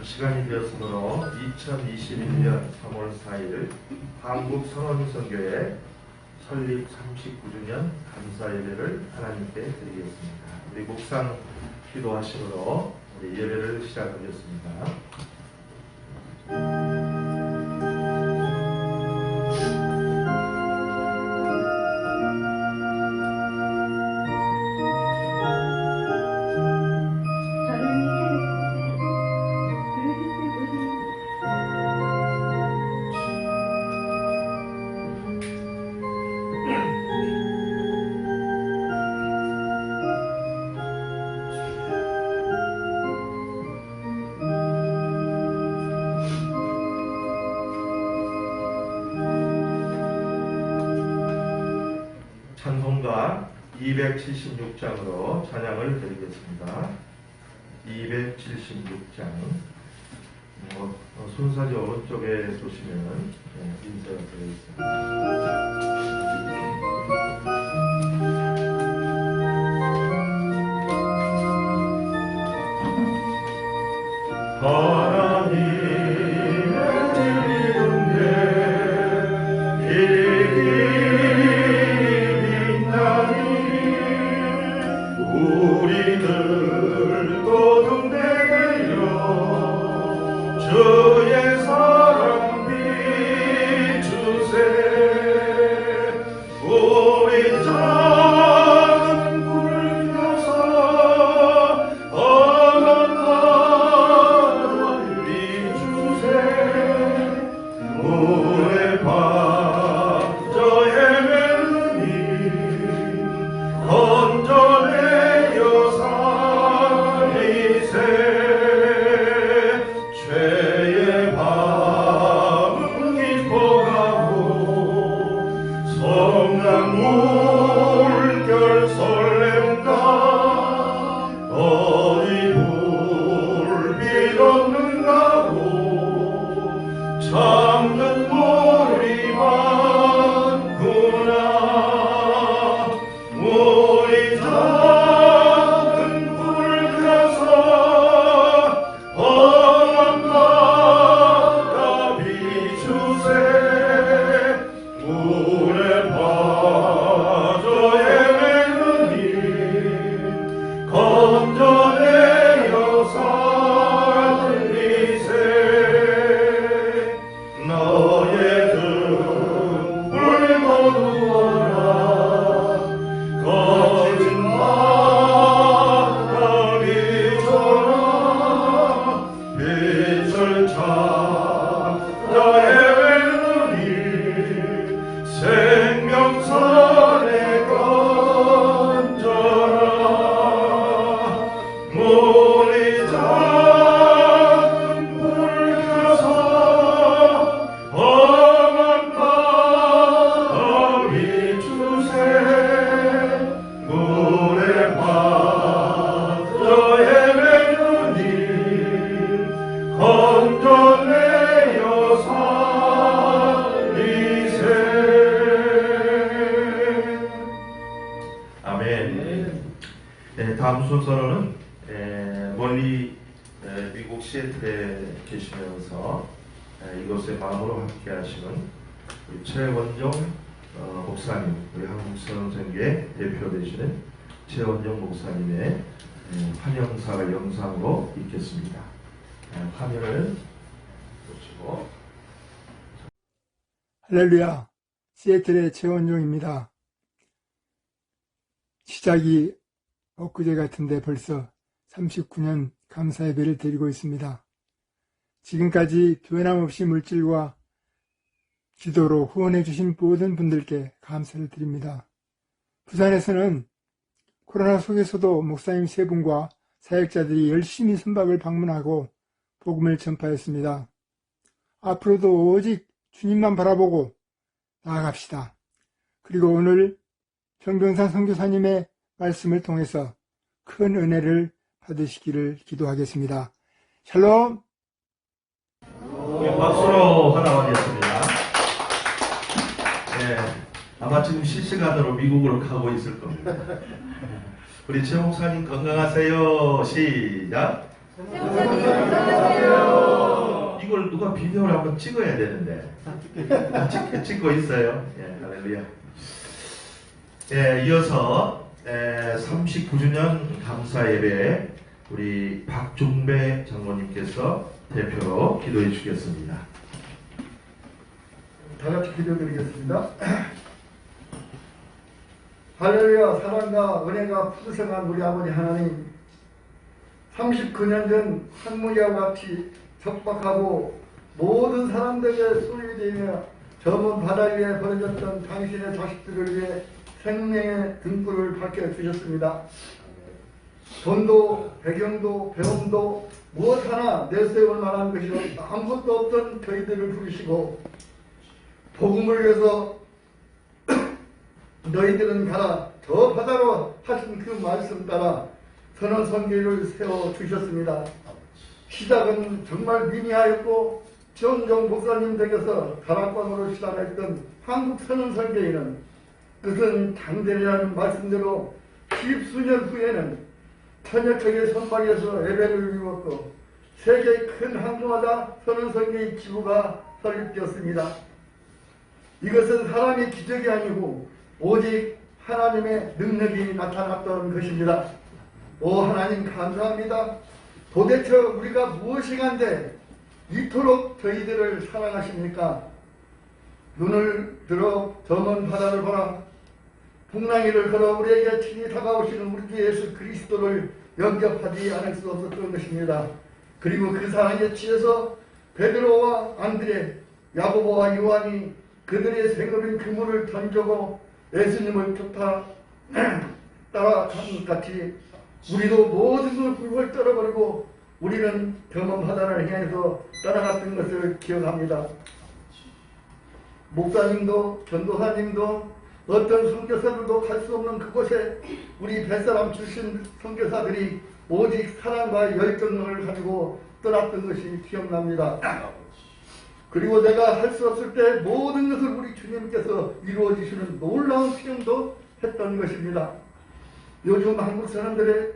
시간이 되었으므로 2021년 3월 4일 한국선언선교회 설립 39주년 감사 예배를 하나님께 드리겠습니다. 우리 묵상 기도하심으로 우리 예배를 시작하겠습니다. 찬송가 276장으로 찬양을 드리겠습니다. 276장. 순서지 오른쪽에 보시면 인쇄가 되어 있습니다. 주의 사랑 비추세. 우리 작은 불 켜서 험한 바람 비추세. 물에 빠져 헤매느니 건져내어 살리세. 물결 설렘다. 어디 불빛 없는가고 잠든 물이 많구나. 우리 작은 불 켜서 험한 바다 비추세. 물에 빠져 헤매느니 건져내어 살리세. 너의 등불 거두어라. 거친 바다 비춰라. 빛을 찾아 헤매느니 생명선에 건져라. 물이 작은 불 켜서 험한 바다 비추세. 물에 빠져 헤매느니 건져내어 살리세. 아멘. 다음 순서는 멀리 미국 시애틀에 계시면서 이곳에 마음으로 함께 하시는 우리 최원정 목사님, 우리 한국선언선교회 대표 되시는 최원정 목사님의 환영사가 영상으로 있겠습니다. 화면을 보시고. 할렐루야, 시애틀의 최원종입니다. 시작이 엊그제 같은데 벌써 39년 감사 예배를 드리고 있습니다. 지금까지 변함없이 물질과 기도로 후원해 주신 모든 분들께 감사를 드립니다. 부산에서는 코로나 속에서도 목사님 세 분과 사역자들이 열심히 선박을 방문하고 복음을 전파했습니다. 앞으로도 오직 주님만 바라보고 나아갑시다. 그리고 오늘 정병산 선교사님의 말씀을 통해서 큰 은혜를 받으시기를 기도하겠습니다. 샬롬. 박수로 환영하겠습니다. 아마 지금 실시간으로 미국으로 가고 있을 겁니다. 우리 최 목사님 건강하세요. 시작. 이걸 누가 비디오를 한번 찍어야 되는데 찍고 있어요. 예, 할렐루야. 예, 이어서 39주년 감사 예배 우리 박종배 장로님께서 대표로 기도해 주겠습니다. 다 같이 기도드리겠습니다. 할렐루야. 사랑과 은혜가 푸르생한 우리 아버지 하나님, 39년 전 한무리와 같이 적박하고 모든 사람들에게 소리되며 저 먼 바다 위에 버려졌던 당신의 자식들을 위해 생명의 등불을 밝혀주셨습니다. 돈도 배경도 배움도 무엇 하나 내세울 만한 것이 아무것도 없던 저희들을 부르시고 복음을 위해서 너희들은 가라 저 바다로 하신 그 말씀 따라 선언 선교를 세워주셨습니다. 시작은 정말 미미하였고 지원정 목사님 댁에서 다락방으로 시작했던 한국 선언 선교회는 그것은 당대라는 말씀대로 10수년 후에는 천여척의 선박에서 예배를 이루었고 세계 큰 항구마다 선언 선교의 기구가 설립되었습니다. 이것은 사람의 기적이 아니고 오직 하나님의 능력이 나타났던 것입니다. 오 하나님 감사합니다. 도대체 우리가 무엇이 간데 이토록 저희들을 사랑하십니까? 눈을 들어 저 먼 바다를 보라. 풍랑이를 걸어 우리에게 친히 다가오시는 우리 주 예수 그리스도를 영접하지 않을 수 없었던 것입니다. 그리고 그 사랑에 취해서 베드로와 안드레, 야고보와 요한이 그들의 생업인 그물을 던져고 예수님을 따라간 같이 우리도 모든 걸 훌훌 떨어버리고 우리는 경험 바다를 향해서 따라갔던 것을 기억합니다. 목사님도 전도사님도 어떤 선교사들도 갈 수 없는 그곳에 우리 뱃사람 출신 선교사들이 오직 사랑과 열정을 가지고 떠났던 것이 기억납니다. 그리고 내가 할 수 없을 때 모든 것을 우리 주님께서 이루어주시는 놀라운 수행도 했던 것입니다. 요즘 한국 사람들의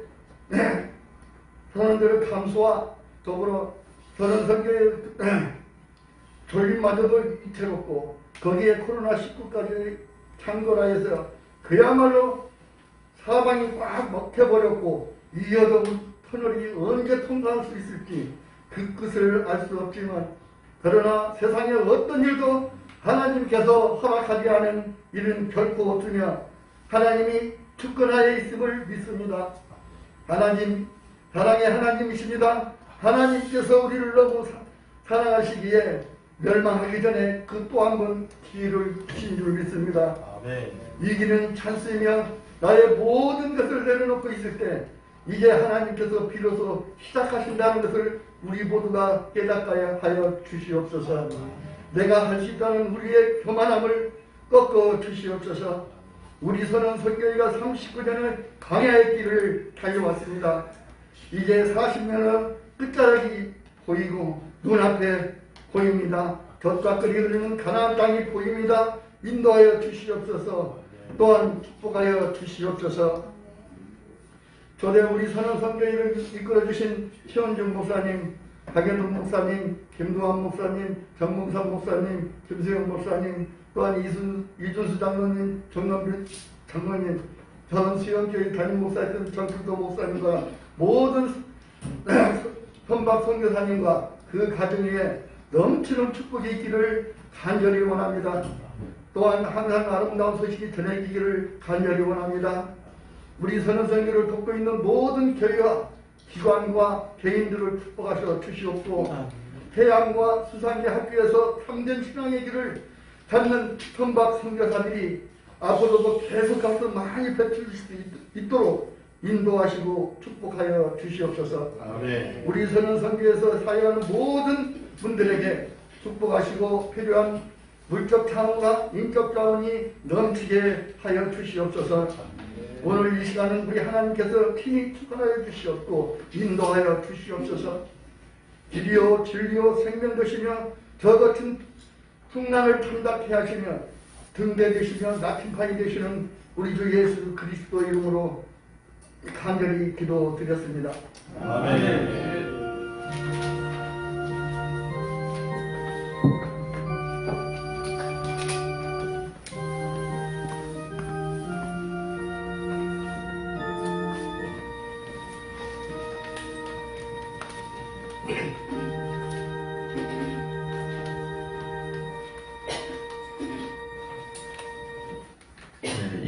감수와 더불어 저는 선교의 졸림마저도 위태롭고 거기에 코로나19까지 창궐하여서 그야말로 사방이 꽉 먹혀버렸고 이 어두운 터널이 언제 통과할 수 있을지 그 끝을 알 수 없지만 그러나 세상에 어떤 일도 하나님께서 허락하지 않은 일은 결코 없으며 하나님이 주권하에 있음을 믿습니다. 하나님 사랑의 하나님이십니다. 하나님께서 우리를 너무 사랑하시기에 멸망하기 전에 그 또 한 번 기회를 주신 줄 믿습니다. 아멘. 이 길은 찬스이며 나의 모든 것을 내려놓고 있을 때 이제 하나님께서 비로소 시작하신다는 것을 우리 모두가 깨닫게 하여 주시옵소서. 내가 할 수 있다는 우리의 교만함을 꺾어 주시옵소서. 우리 선언 선교회가 39년의 강야의 길을 달려왔습니다. 이제 40년의 끝자락이 보이고 눈앞에 보입니다. 젖과 끓이 흐르는 가나안 땅이 보입니다. 인도하여 주시옵소서. 또한 축복하여 주시옵소서. 조대 우리 선언 선교회를 이끌어주신 최원중 목사님, 박연동 목사님, 김두환 목사님, 정몽삼 목사님, 김수영 목사님, 또한 이준수 장로님, 정남빈 장로님, 전 수영교회 담임 목사였던 정필도 목사님과 모든 선박 선교사님과 그 가정 위에 넘치는 축복이 있기를 간절히 원합니다. 또한 항상 아름다운 소식이 전해지기를 간절히 원합니다. 우리 선언선교를 돕고 있는 모든 교회와 기관과 개인들을 축복하셔 주시옵고 해양과 수산계 학교에서 참된 신앙의 길을 찾는 선박 선교사들이 앞으로도 계속해서 많이 배출될 수 있도록 인도하시고 축복하여 주시옵소서. 아멘. 우리 선언선교에서 사역하는 모든 분들에게 축복하시고 필요한 물적 자원과 인적 자원이 넘치게 하여 주시옵소서. 오늘 이 시간은 우리 하나님께서 친히 축복하여 주시옵고 인도하여 주시옵소서. 길이요 진리요 생명 되시며 저 같은 풍랑을 참답게 하시며 등대 되시며 나침판이 되시는 우리 주 예수 그리스도 이름으로 간절히 기도드렸습니다. 아멘.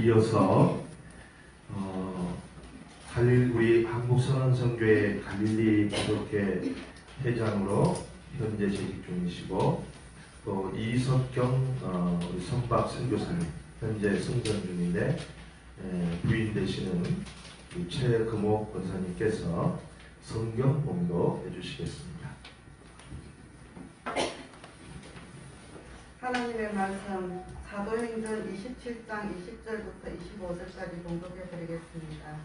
이어서 우리 한국선언선교회 갈릴리 기독회 회장으로 현재 재직 중이시고 또 이석경 우리 선박 선교사님 현재 성전 중인데 부인 되시는 최금옥 권사님께서 성경 봉독 해주시겠습니다. 하나님의 말씀 사도행전 27장 20절부터 25절까지 봉독해 드리겠습니다.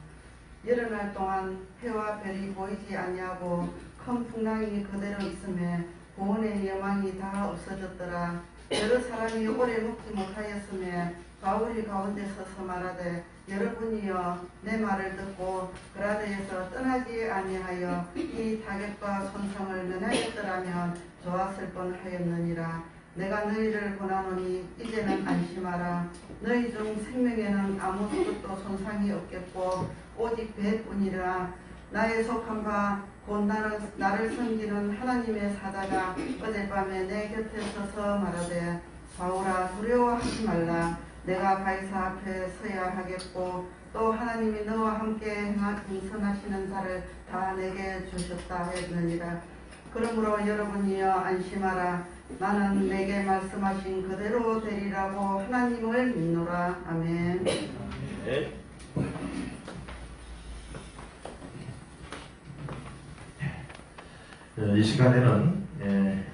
여러 날 동안 해와 별이 보이지 아니하고 큰 풍랑이 그대로 있음에 구원의 여망이 다 없어졌더라. 여러 사람이 오래 묵지 못하였음에 바울이 가운데 서서 말하되 여러분이여 내 말을 듣고 그라데에서 떠나지 아니하여 이 타격과 손상을 면하였더라면 좋았을 뻔하였느니라. 내가 너희를 권하노니 이제는 안심하라. 너희 중 생명에는 아무것도 손상이 없겠고 오직 배뿐이라. 나의 속한 바 곧 나를 섬기는 하나님의 사자가 어젯밤에 내 곁에 서서 말하되 바울아 두려워하지 말라. 내가 가이사 앞에 서야 하겠고 또 하나님이 너와 함께 행선하시는 자를 다 내게 주셨다 했느니라. 그러므로 여러분이여 안심하라. 나는 내게 말씀하신 그대로 되리라고 하나님을 믿노라. 아멘. 네. 이 시간에는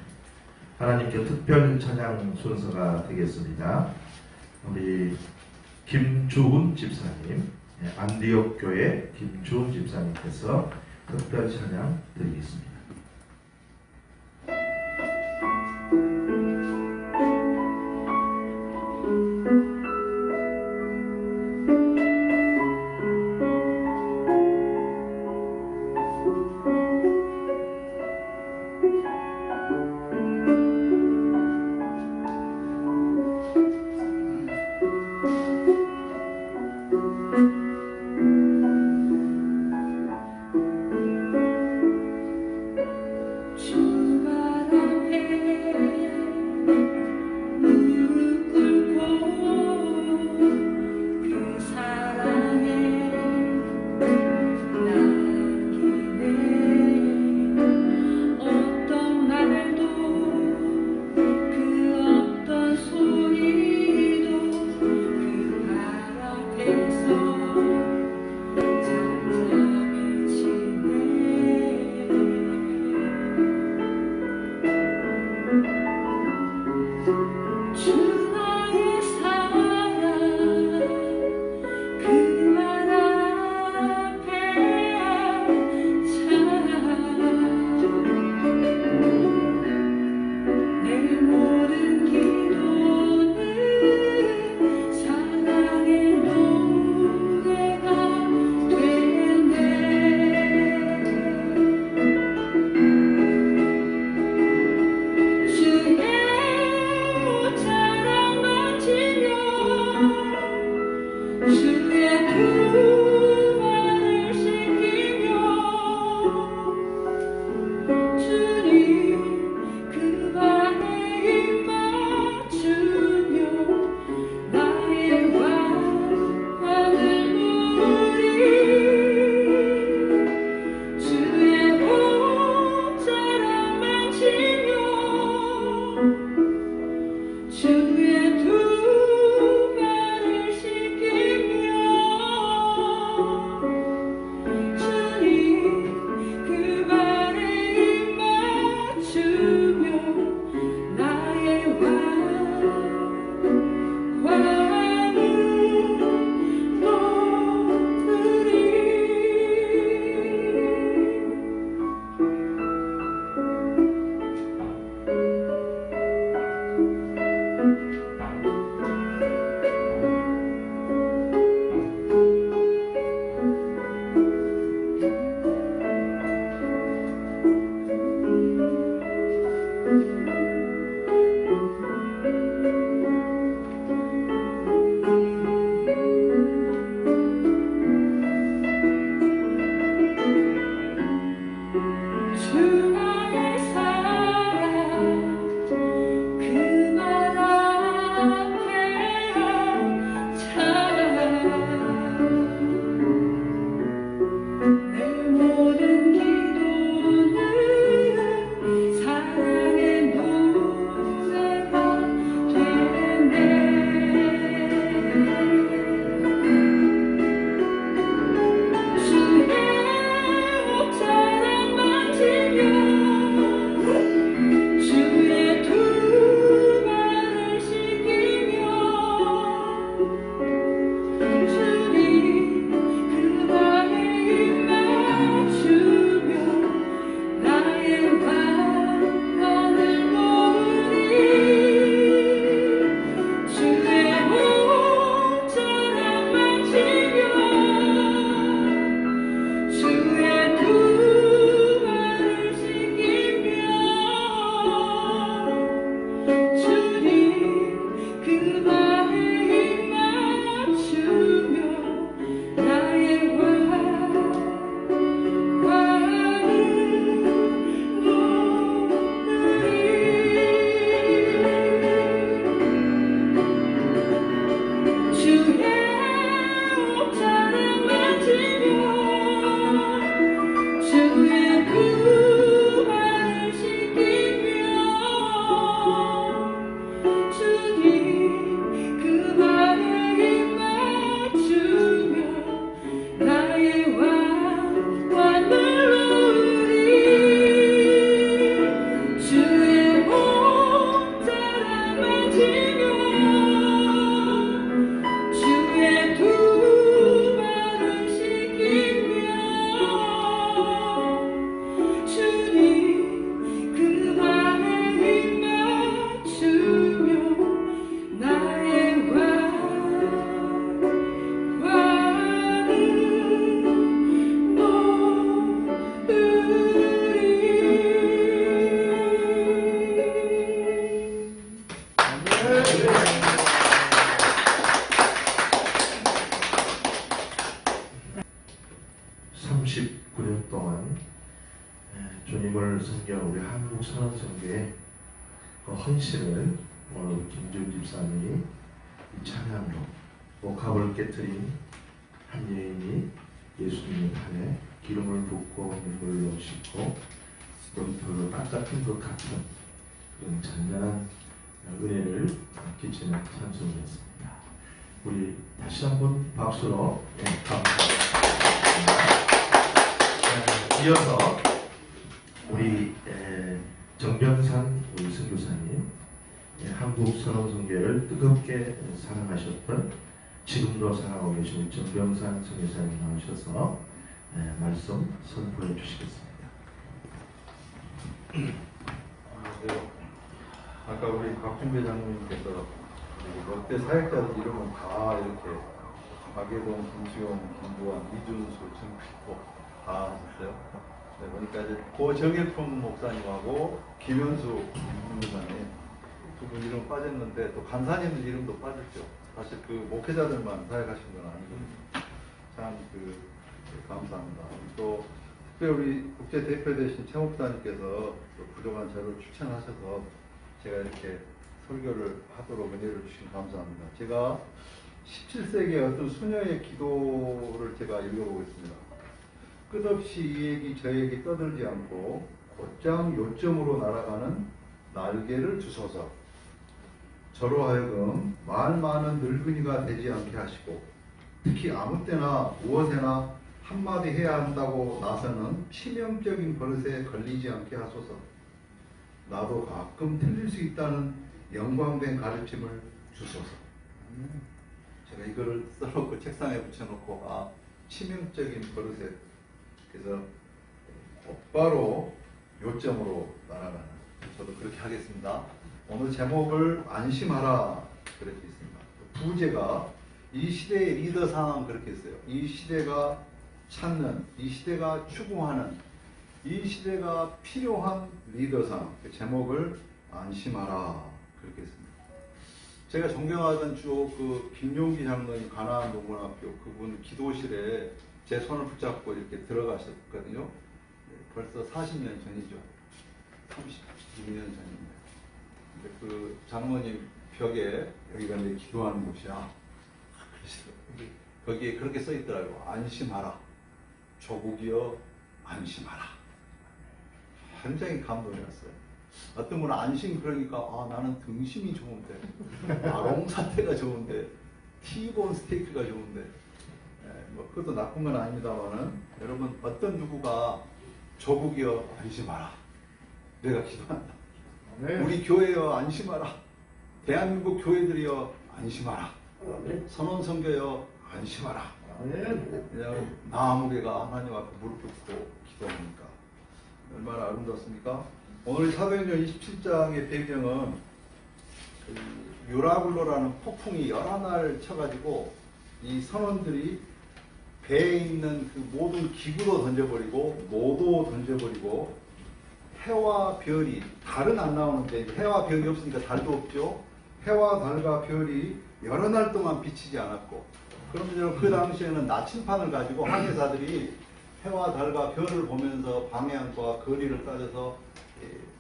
하나님께 특별 찬양 순서가 되겠습니다. 우리 김주훈 집사님, 안디옥 교회 김주훈 집사님께서 특별 찬양 드리겠습니다. 39년 동안 주님을 섬겨 우리 한국 선언선교의 그 헌신을 오늘 김주훈 집사님이 이 찬양으로 복합을 깨뜨린 한 여인이 예수님의 팔에 기름을 붓고 물로 씻고 그 닦아진 것 같은 그런 잔잔한 은혜를 끼치는 찬송이었습니다. 우리 다시 한번 박수로 감사합니다. 이어서 우리 정병산 우리 선교사님, 한국 선언선교를 뜨겁게 사랑하셨던 지금도 사랑하고 계신 우리 정병산 선교사님 나오셔서 말씀 선포해 주시겠습니다. 아까 우리 박준배 장로님께서 롯데 사역자들 이름은 다 이렇게 박예동, 김수용, 김부환, 이준수, 정필호 다 하셨어요. 네, 보니까 이제 고정일품 목사님하고 김현수 목사님 두 분 이름 빠졌는데 또 간사님들 이름도 빠졌죠. 사실 그 목회자들만 사역하신 건 아니고 참 감사합니다. 또 특별히 우리 국제 대표 되신 최 목사님께서 또 부족한 자료를 추천하셔서 제가 이렇게 설교를 하도록 은혜를 주신 감사합니다. 제가 17세기의 어떤 수녀의 기도를 제가 읽어보겠습니다. 끝없이 이 얘기 저 얘기 떠들지 않고 곧장 요점으로 날아가는 날개를 주소서. 저로 하여금 말 많은 늙은이가 되지 않게 하시고 특히 아무 때나 무엇에나 한마디 해야 한다고 나서는 치명적인 버릇에 걸리지 않게 하소서. 나도 가끔 틀릴 수 있다는 영광된 가르침을 주소서. 제가 이걸 써놓고 책상에 붙여놓고 치명적인 버릇에 그래서 곧바로 요점으로 날아가는 저도 그렇게 하겠습니다. 오늘 제목을 안심하라 그렇게 있습니다. 부제가 이 시대의 리더 상황 그렇게 했어요. 이 시대가 찾는, 이 시대가 추구하는, 이 시대가 필요한 리더상 그 제목을 안심하라 그렇게 했습니다. 제가 존경하던 그 김용기 장로님 가나안 농문학교 그분 기도실에 제 손을 붙잡고 이렇게 들어가셨거든요. 벌써 40년 전이죠. 32년 전입니다. 근데 그 장로님 벽에 여기가 내 기도하는 곳이야. 그러시더라고요. 거기에 그렇게 써 있더라고요. 안심하라. 조국이여 안심하라. 굉장히 감동이었어요. 어떤 분은 안심 그러니까 나는 등심이 좋은데 롱사태가 좋은데 티본 스테이크가 좋은데 뭐 그것도 나쁜 건 아닙니다만은 여러분 어떤 누구가 조국이여 안심하라. 내가 기도한다. 네. 우리 교회여 안심하라. 대한민국 교회들이여 안심하라. 네. 선언선교여 안심하라. 그냥 나무개가 하나님 앞에 무릎 꿇고 기도하니까 얼마나 아름답습니까? 오늘 사도행전 27장의 배경은 유라굴로라는 폭풍이 여러 날 쳐가지고 이 선원들이 배에 있는 그 모든 기구도 던져버리고 모도 던져버리고 해와 별이 달은 안 나오는데 해와 별이 없으니까 달도 없죠. 해와 달과 별이 여러 날 동안 비치지 않았고 그러면 그 당시에는 나침판을 가지고 항해사들이 해와 달과 별을 보면서 방향과 거리를 따져서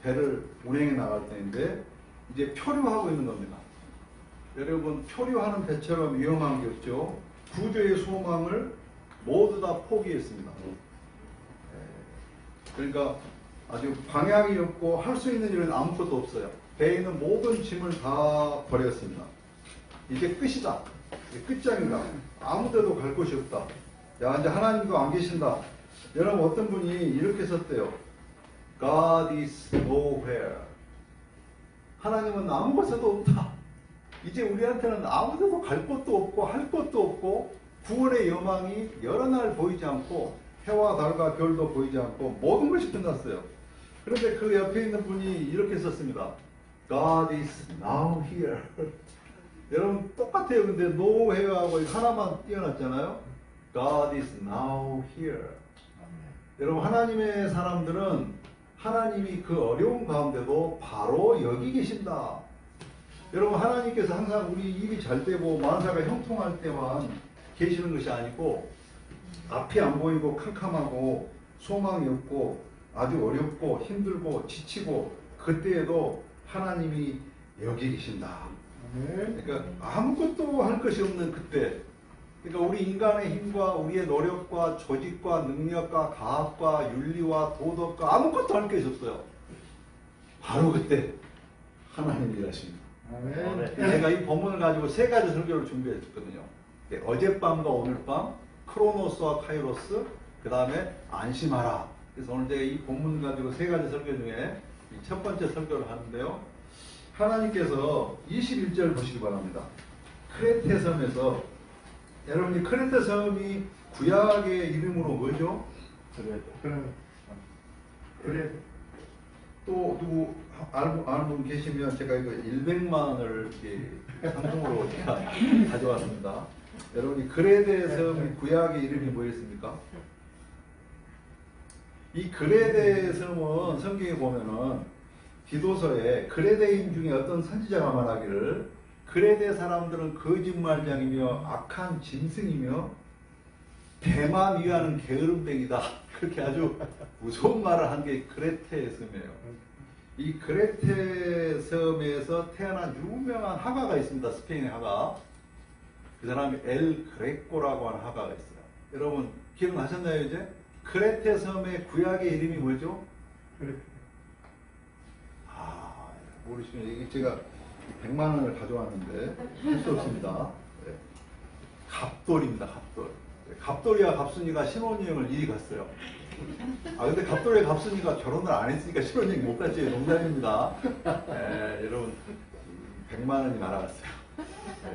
배를 운행해 나갈 때인데 이제 표류하고 있는 겁니다. 여러분 표류하는 배처럼 위험한 게 없죠. 구조의 소망을 모두 다 포기했습니다. 그러니까 아주 방향이 없고 할 수 있는 일은 아무것도 없어요. 배에 있는 모든 짐을 다 버렸습니다. 이제 끝이다. 이제 끝장이다. 아무 데도 갈 곳이 없다. 야, 이제 하나님도 안 계신다. 여러분 어떤 분이 이렇게 썼대요. God is nowhere. 하나님은 아무 곳에도 없다. 이제 우리한테는 아무 데도 갈 곳도 없고 할 것도 없고 구원의 여망이 여러 날 보이지 않고 해와 달과 별도 보이지 않고 모든 것이 끝났어요. 그런데 그 옆에 있는 분이 이렇게 썼습니다. God is now here. 여러분 똑같아요. 근데 nowhere하고 하나만 띄어놨잖아요. God is now here. 여러분 하나님의 사람들은 하나님이 그 어려운 가운데도 바로 여기 계신다. 여러분 하나님께서 항상 우리 입이 잘 되고 만사가 형통할 때만 계시는 것이 아니고 앞이 안 보이고 캄캄하고 소망이 없고 아주 어렵고 힘들고 지치고 그때에도 하나님이 여기 계신다. 그러니까 아무것도 할 것이 없는 그때, 그러니까 우리 인간의 힘과 우리의 노력과 조직과 능력과 과학과 윤리와 도덕과 아무것도 할 것이 없어요. 바로 그때 하나님이 일하십니다. 제가 이 본문을 가지고 세 가지 설교를 준비했거든요. 어젯밤과 오늘밤, 크로노스와 카이로스, 그 다음에 안심하라. 그래서 오늘 제가 이 본문 가지고 세 가지 설교 중에 첫 번째 설교를 하는데요. 하나님께서 21절 보시기 바랍니다. 크레테 섬에서, 여러분이 크레테 섬이 구약의 이름으로 뭐죠? 그래. 또 누구 아는 분 계시면 제가 이거 100만을 상금으로 제가 가져왔습니다. 여러분이 그레데 섬의 구약의 이름이 뭐였습니까? 이 그레데 섬은 성경에 보면은 디도서에 그레데인 중에 어떤 선지자가 말하기를 그레데 사람들은 거짓말장이며 악한 짐승이며 대만 위하는 게으름뱅이다. 그렇게 아주 무서운 말을 한 게 그레테 섬이에요. 이 그레테 섬에서 태어난 유명한 화가가 있습니다. 스페인의 화가. 그 사람이 엘 그레코라고 하는 화가가 있어요. 여러분 기억나셨나요 이제? 크레테 섬의 구약의 이름이 뭐죠? 모르시면 이게 제가 100만 원을 가져왔는데 할 수 없습니다. 네. 갑돌입니다. 갑돌. 네. 갑돌이와 갑순이가 신혼여행을 이리 갔어요. 근데 갑돌이와 갑순이가 결혼을 안 했으니까 신혼여행 못 갔지. 농담입니다. 네, 여러분 100만 원이 날아갔어요.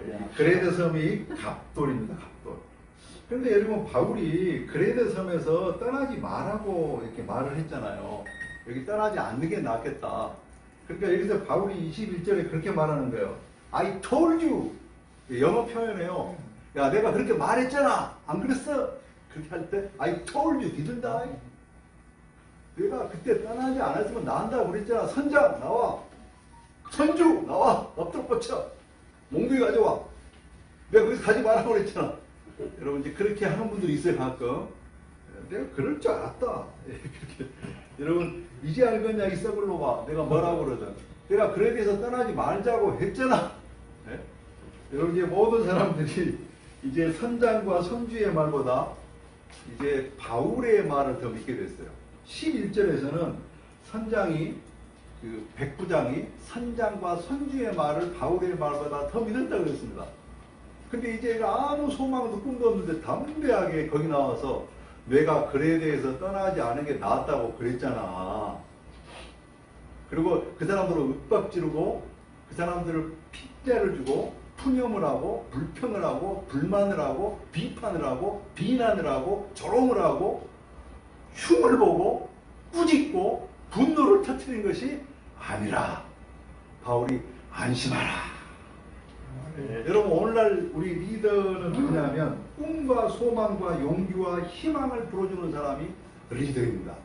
네, 그레데 섬이 갑돌입니다. 갑돌. 그런데 여러분 바울이 그레데 섬에서 떠나지 말라고 이렇게 말을 했잖아요. 여기 떠나지 않는 게 낫겠다. 그러니까 여기서 바울이 21절에 그렇게 말하는 거예요. I told you. 영어 표현이에요. 야, 내가 그렇게 말했잖아. 안 그랬어? 그렇게 할 때 I told you, didn't I? 내가 그때 떠나지 않았으면 나온다고 그랬잖아. 선장 나와. 선주 나와. 엎드려 뻗쳐. 몽둥이 가져와. 내가 거기서 가지 말라고 그랬잖아. 여러분 이제 그렇게 하는 분들이 있어요 가끔. 내가 그럴 줄 알았다. 그렇게. 여러분 이제 알겠냐 이 썩을 놈아. 내가 뭐라고 그러든. 내가 그에 대해서 떠나지 말자고 했잖아. 네? 여러분 이제 모든 사람들이 이제 선장과 선주의 말보다 이제 바울의 말을 더 믿게 됐어요. 11절에서는 선장이 그 백부장이 선장과 선주의 말을 바울의 말보다 더 믿었다고 그랬습니다. 근데 이제 아무 소망도 꿈도 없는데 담대하게 거기 나와서 내가 글에 대해서 떠나지 않은 게 낫다고 그랬잖아. 그리고 그 사람들을 윽박지르고 그 사람들을 핏대를 주고 푸념을 하고 불평을 하고 불만을 하고 비판을 하고 비난을 하고 조롱을 하고 흉을 보고 꾸짖고 분노를 터뜨린 것이 아니라 바울이 안심하라. 네. 여러분 오늘날 우리 리더는 누구냐면 꿈과 소망과 용기와 희망을 불어주는 사람이 리더입니다.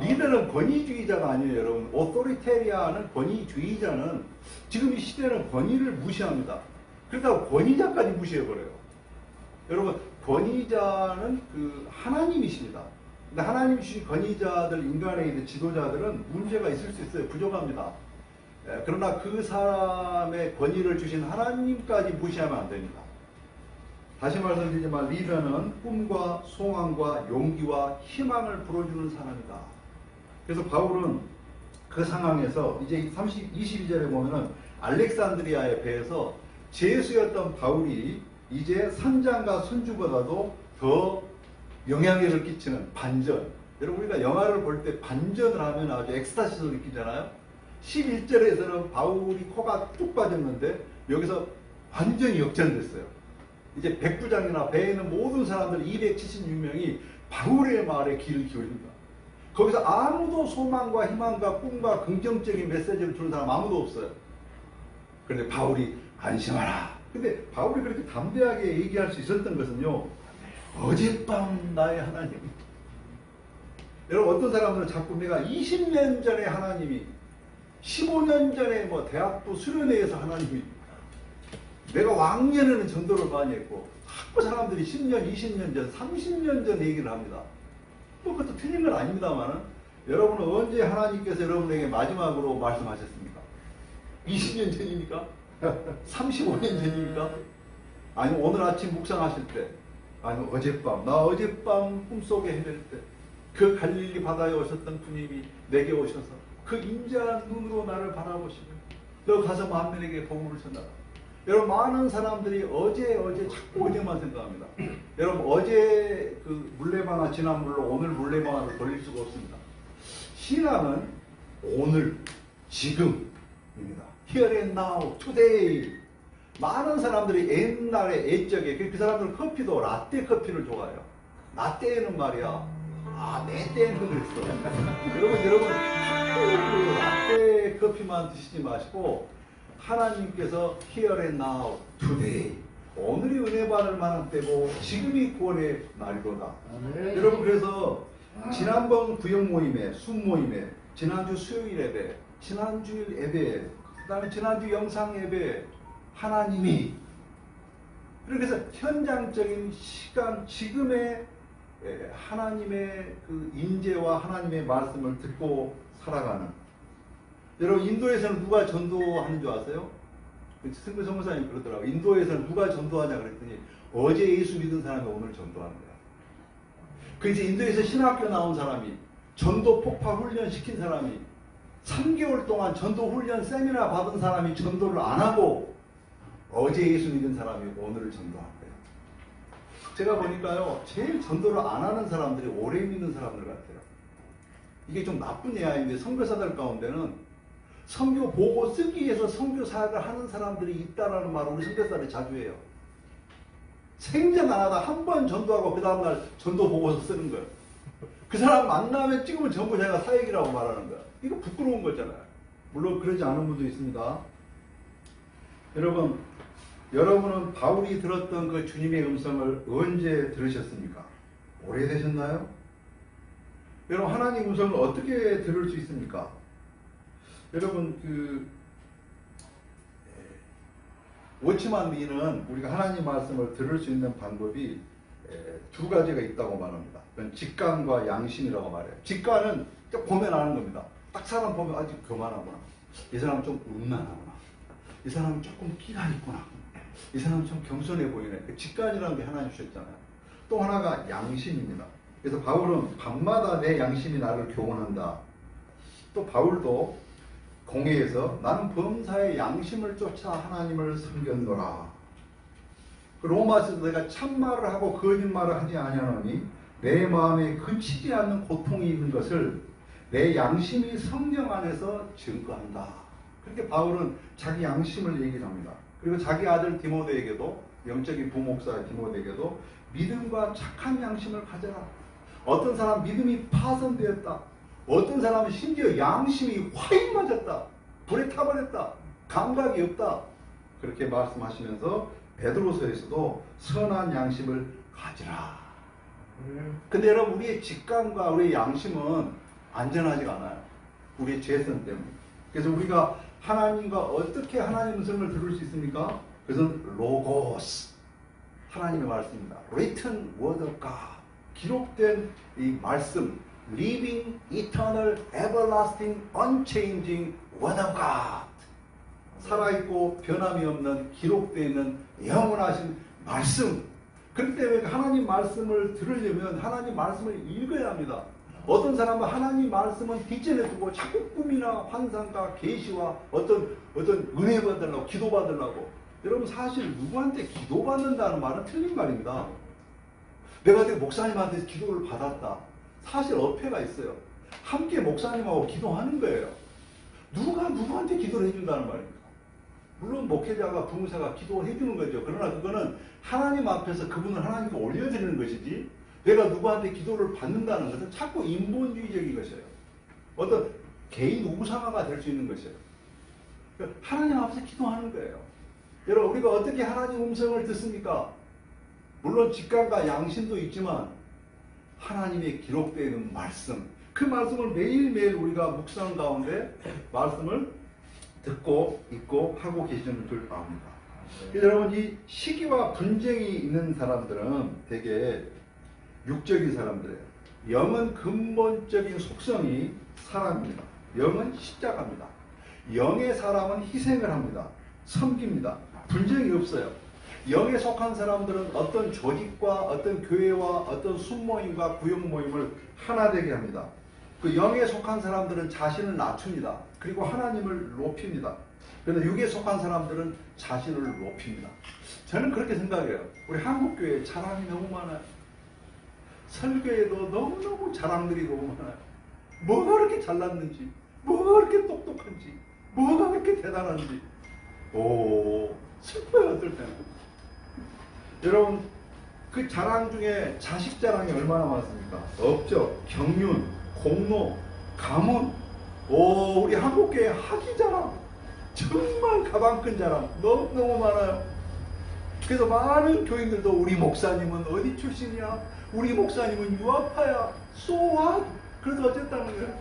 리더는 권위주의자가 아니에요. 여러분 오토리테리아는 권위주의자는 지금 이 시대는 권위를 무시합니다. 그렇다고 권위자까지 무시해버려요. 여러분 권위자는 그 하나님이십니다. 근데 하나님 주신 권위자들 인간에 있는 지도자들은 문제가 있을 수 있어요. 부족합니다. 그러나 그 사람의 권위를 주신 하나님까지 무시하면 안 됩니다. 다시 말씀드리지만 리더는 꿈과 소망과 용기와 희망을 불어주는 사람이다. 그래서 바울은 그 상황에서 이제 22절에 보면은 알렉산드리아의 배에서 제수였던 바울이 이제 선장과 선주보다도 더 영향력을 끼치는 반전. 여러분 우리가 영화를 볼 때 반전을 하면 아주 엑스타시를 느끼잖아요. 11절에서는 바울이 코가 뚝 빠졌는데 여기서 완전히 역전됐어요. 이제 백부장이나 배에 있는 모든 사람들 276명이 바울의 말에 귀를 기울입니다. 거기서 아무도 소망과 희망과 꿈과 긍정적인 메시지를 주는 사람 아무도 없어요. 그런데 바울이 안심하라. 근데 바울이 그렇게 담대하게 얘기할 수 있었던 것은요. 어젯밤 나의 하나님. 여러분 어떤 사람들은 자꾸 내가 20년 전에 하나님이 15년 전에 뭐 대학부 수련회에서 하나님이 내가 왕년에는 전도를 많이 했고 자꾸 사람들이 10년, 20년 전, 30년 전 얘기를 합니다. 뭐 그것도 틀린 건 아닙니다만 여러분은 언제 하나님께서 여러분에게 마지막으로 말씀하셨습니까? 20년 전입니까? 35년 전입니까? 아니면 오늘 아침 묵상하실 때, 아니면 어젯밤, 나 어젯밤 꿈속에 헤맬 때 그 갈릴리 바다에 오셨던 주님이 내게 오셔서 그 인자한 눈으로 나를 바라보시고 너 가서 만민에게 복음을 전하라. 여러분 많은 사람들이 어제 자꾸 어제만 생각합니다. 여러분 어제 그 물레방아 지난 물로 오늘 물레방아를 돌릴 수가 없습니다. 신앙은 오늘, 지금입니다. Here and now, today. 많은 사람들이 옛날에 옛적에 그 사람들은 커피도 라떼 커피를 좋아해요. 라떼는 말이야. 내 때는 그랬어. 여러분 자꾸 그 라떼 커피만 드시지 마시고 하나님께서 Here and now, today. 오늘이 은혜 받을 만한 때고 지금이 구원의 날이로다. 여러분 그래서 지난번 구역 모임에, 순 모임에, 지난주 수요일 예배, 지난주일 예배, 그 다음에 지난주 영상 예배 하나님이 그래서 현장적인 시간 지금의 하나님의 그 임재와 하나님의 말씀을 듣고 살아가는 여러분 인도에서는 누가 전도하는 줄 아세요? 승근 성모사님 그러더라고요. 인도에서는 누가 전도하냐 그랬더니 어제 예수 믿은 사람이 오늘 전도하는 거야. 그래서 인도에서 신학교 나온 사람이 전도 폭파 훈련 시킨 사람이 3개월 동안 전도 훈련 세미나 받은 사람이 전도를 안 하고 어제 예수 믿은 사람이 오늘을 전도한대요. 제가 보니까요 제일 전도를 안 하는 사람들이 오래 믿는 사람들 같아요. 이게 좀 나쁜 예화인데 선교사들 가운데는 선교 보고 쓰기 위해서 선교 사역을 하는 사람들이 있다라는 말을 우리 선교사들이 자주 해요. 생전 안 하다 한 번 전도하고 그 다음날 전도 보고서 쓰는 거예요. 그 사람 만나면 찍으면 전부 자기가 사역이라고 말하는 거야. 이거 부끄러운 거잖아요. 물론 그러지 않은 분도 있습니다. 여러분은 바울이 들었던 그 주님의 음성을 언제 들으셨습니까? 오래되셨나요? 여러분 하나님 음성을 어떻게 들을 수 있습니까? 여러분 워치만 리는 우리가 하나님 말씀을 들을 수 있는 방법이 두 가지가 있다고 말합니다. 그건 직관과 양심이라고 말해요. 직관은 딱 보면 아는 겁니다. 딱 사람 보면 아직 교만하구나. 이 사람 좀 음란하구나. 이 사람은 조금 끼가 있구나. 이 사람은 좀 겸손해 보이네. 그 직관이라는 게 하나님 주셨잖아요. 또 하나가 양심입니다. 그래서 바울은 밤마다 내 양심이 나를 교훈한다. 또 바울도 공회에서 나는 범사의 양심을 쫓아 하나님을 섬겼노라. 그 로마서에서 내가 참말을 하고 거짓말을 하지 아니하노니 내 마음에 그치지 않는 고통이 있는 것을 내 양심이 성령 안에서 증거한다. 그렇게 바울은 자기 양심을 얘기를 합니다. 그리고 자기 아들 디모데에게도 영적인 부목사 디모데에게도 믿음과 착한 양심을 가져라. 어떤 사람 믿음이 파손되었다. 어떤 사람은 심지어 양심이 화인 맞았다. 불에 타버렸다. 감각이 없다. 그렇게 말씀하시면서 베드로서에서도 선한 양심을 가지라. 근데 여러분 우리의 직감과 우리의 양심은 안전하지가 않아요. 우리의 죄성 때문에. 그래서 우리가 하나님과 어떻게 하나님 음성을 들을 수 있습니까? 그것은 로고스. 하나님의 말씀입니다. Written word of God. 기록된 이 말씀. Living, eternal, everlasting, unchanging word of God. 살아있고 변함이 없는 기록되어 있는 영원하신 말씀. 그렇기 때문에 하나님 말씀을 들으려면 하나님 말씀을 읽어야 합니다. 어떤 사람은 하나님 말씀은 뒷전에 두고 자꾸 꿈이나 환상과 계시와 어떤 은혜 받으려고 기도 받으려고. 여러분 사실 누구한테 기도 받는다는 말은 틀린 말입니다. 내가 목사님한테 기도를 받았다. 사실 어폐가 있어요. 함께 목사님하고 기도하는 거예요. 누가 누구한테 기도를 해준다는 말입니다. 물론 목회자가 부흥사가 기도해 주는 거죠. 그러나 그거는 하나님 앞에서 그분을 하나님께 올려드리는 것이지 내가 누구한테 기도를 받는다는 것은 자꾸 인본주의적인 것이에요. 어떤 개인 우상화가 될 수 있는 것이에요. 하나님 앞에서 기도하는 거예요. 여러분 우리가 어떻게 하나님 음성을 듣습니까? 물론 직감과 양심도 있지만 하나님의 기록되어 있는 말씀, 그 말씀을 매일매일 우리가 묵상 가운데 말씀을 듣고 읽고 하고 계시는 줄 압니다. 여러분 이 시기와 분쟁이 있는 사람들은 되게 육적인 사람들이에요. 영은 근본적인 속성이 사람입니다. 영은 십자가입니다. 영의 사람은 희생을 합니다. 섬깁니다. 분쟁이 없어요. 영에 속한 사람들은 어떤 조직과 어떤 교회와 어떤 순모임과 구역모임을 하나 되게 합니다. 그 영에 속한 사람들은 자신을 낮춥니다. 그리고 하나님을 높입니다. 그런데 육에 속한 사람들은 자신을 높입니다. 저는 그렇게 생각해요. 우리 한국교회에 자랑이 너무 많아요. 설교에도 너무너무 자랑들이 너무 많아요. 뭐가 그렇게 잘났는지, 뭐가 그렇게 똑똑한지, 뭐가 그렇게 대단한지. 오, 슬퍼요, 어떨 때는. 여러분, 그 자랑 중에 자식 자랑이 얼마나 많습니까? 없죠. 경륜, 공로, 가문. 오, 우리 한국교회 학위 자랑. 정말 가방 끈 자랑. 너무너무 많아요. 그래서 많은 교인들도 우리 목사님은 어디 출신이야? 우리 목사님은 유아파야. So what? 그래도 어쨌다는 거예요.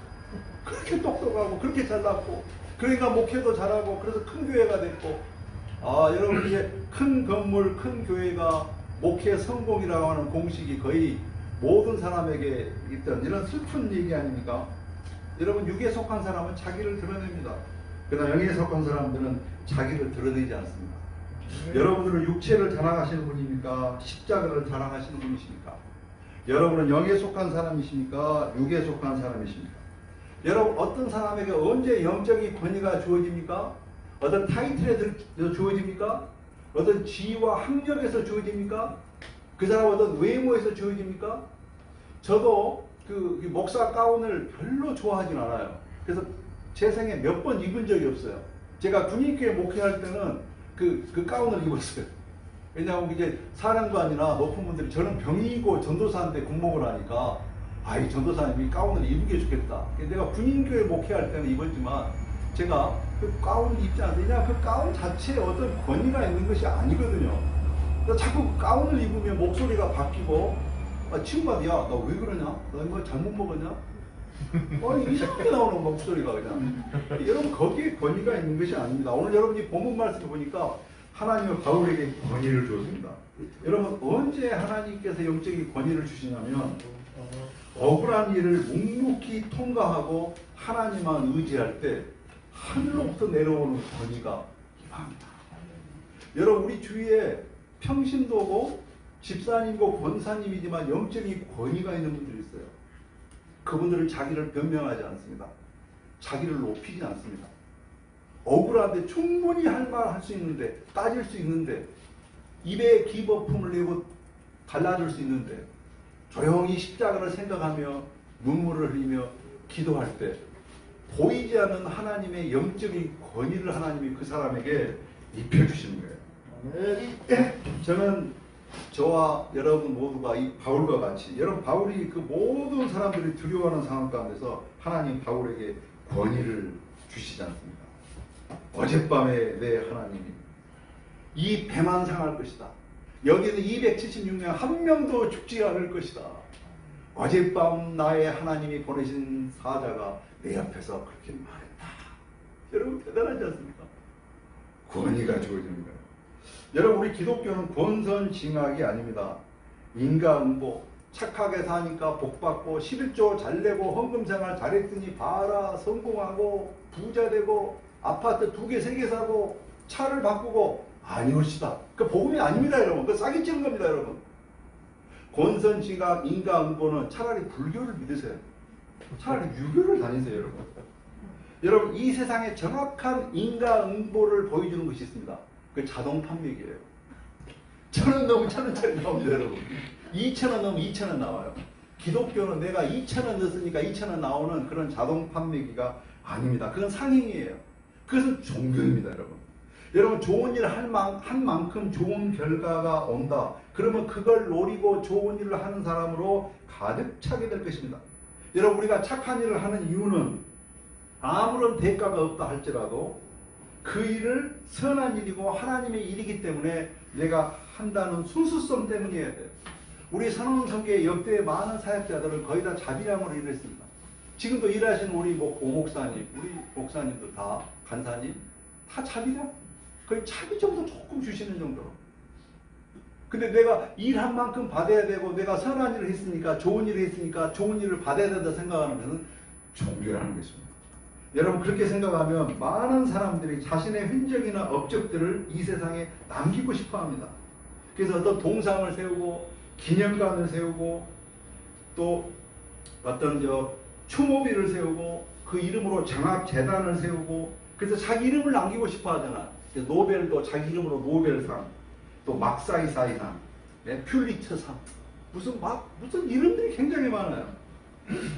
그렇게 똑똑하고, 그렇게 잘났고, 그러니까 목회도 잘하고, 그래서 큰 교회가 됐고. 아, 여러분, 이제 큰 건물, 큰 교회가 목회 성공이라고 하는 공식이 거의 모든 사람에게 있던 이런 슬픈 얘기 아닙니까? 여러분, 육에 속한 사람은 자기를 드러냅니다. 그러나 영에 속한 사람들은 자기를 드러내지 않습니다. 여러분들은 육체를 자랑하시는 분입니까? 십자가를 자랑하시는 분이십니까? 여러분은 영에 속한 사람이십니까? 육에 속한 사람이십니까? 여러분, 어떤 사람에게 언제 영적인 권위가 주어집니까? 어떤 타이틀에 주어집니까? 어떤 지위와 학력에서 주어집니까? 그 사람 어떤 외모에서 주어집니까? 저도 그 목사 가운을 별로 좋아하진 않아요. 그래서 제 생에 몇 번 입은 적이 없어요. 제가 군인교회 목회할 때는 그 가운을 입었어요. 왜냐하면 이제 사령관이나 높은 분들이 저는 병이고 전도사한테 군목을 하니까 이 전도사님이 가운을 입게 좋겠다. 내가 군인교회 목회할 때는 입었지만 제가 그 가운을 입지 않아요. 왜냐하면 그 가운 자체에 어떤 권위가 있는 것이 아니거든요. 그래서 자꾸 그 가운을 입으면 목소리가 바뀌고 친구가 야, 너 왜 그러냐? 너 뭐 잘못 먹었냐? 이상하게 나오는 목소리가 그냥. 여러분, 거기에 권위가 있는 것이 아닙니다. 오늘 여러분이 본문 말씀을 보니까 하나님은 바울에게 권위를 주었습니다. 여러분, 언제 하나님께서 영적인 권위를 주시냐면 억울한 일을 묵묵히 통과하고 하나님만 의지할 때 하늘로부터 내려오는 권위가 임합니다. 여러분, 우리 주위에 평신도고 집사님이고 권사님이지만 영적인 권위가 있는 분들이 있어요. 그분들은 자기를 변명하지 않습니다. 자기를 높이지 않습니다. 억울한데 충분히 할 말 할 수 있는데, 따질 수 있는데, 입에 기법품을 내고 갈라줄 수 있는데, 조용히 십자가를 생각하며 눈물을 흘리며 기도할 때 보이지 않는 하나님의 영적인 권위를 하나님이 그 사람에게 입혀주시는 거예요. 저는 저와 여러분 모두가 이 바울과 같이, 여러분 바울이 그 모든 사람들이 두려워하는 상황 가운데서 하나님 바울에게 권위를 주시지 않습니까? 어젯밤에 내 하나님이 이 배만 상할 것이다. 여기는 276명 한 명도 죽지 않을 것이다. 어젯밤 나의 하나님이 보내신 사자가 내 앞에서 그렇게 말했다. 여러분 대단하지 않습니까? 권위가 주어집니다. 여러분, 우리 기독교는 권선징악이 아닙니다. 인과응보, 착하게 사니까 복받고 11조 잘 내고 헌금생활 잘했더니 봐라 성공하고 부자되고 아파트 2개 3개 사고 차를 바꾸고 아니올시다. 그 복음이 아닙니다, 여러분. 그 사기치는 겁니다, 여러분. 권선징악, 인과응보는 차라리 불교를 믿으세요. 차라리 유교를 다니세요, 여러분. 여러분, 이 세상에 정확한 인과응보를 보여주는 것이 있습니다. 그 자동 판매기예요. 1,000원 넘으면 1,000원짜리 나옵니다, 여러분. 2,000원 넘으면 2,000원 나와요. 기독교는 내가 2,000원 넣었으니까 2,000원 나오는 그런 자동 판매기가 아닙니다. 그건 상행이에요. 그것은 종교입니다, 여러분. 여러분, 좋은 일을 한 만큼 좋은 결과가 온다. 그러면 그걸 노리고 좋은 일을 하는 사람으로 가득 차게 될 것입니다. 여러분, 우리가 착한 일을 하는 이유는 아무런 대가가 없다 할지라도 그 일을 선한 일이고 하나님의 일이기 때문에 내가 한다는 순수성 때문이어야 돼요. 우리 선원 성교의 역대의 많은 사역자들은 거의 다 자비량으로 일했습니다. 지금도 일하시는 우리 고목사님, 우리 목사님도 다 간사님 다 자비량. 거의 자기 정도 조금 주시는 정도로. 근데 내가 일한 만큼 받아야 되고 내가 선한 일을 했으니까 좋은 일을 했으니까 좋은 일을 받아야 된다 생각하는 것은 종교라는 것입니다. 여러분 그렇게 생각하면 많은 사람들이 자신의 흔적이나 업적들을 이 세상에 남기고 싶어 합니다. 그래서 어떤 동상을 세우고 기념관을 세우고 또 어떤 추모비를 세우고 그 이름으로 장학재단을 세우고 그래서 자기 이름을 남기고 싶어 하잖아. 노벨도 자기 이름으로 노벨상, 또 막사이사이상, 퓰리처상, 무슨 이름들이 굉장히 많아요.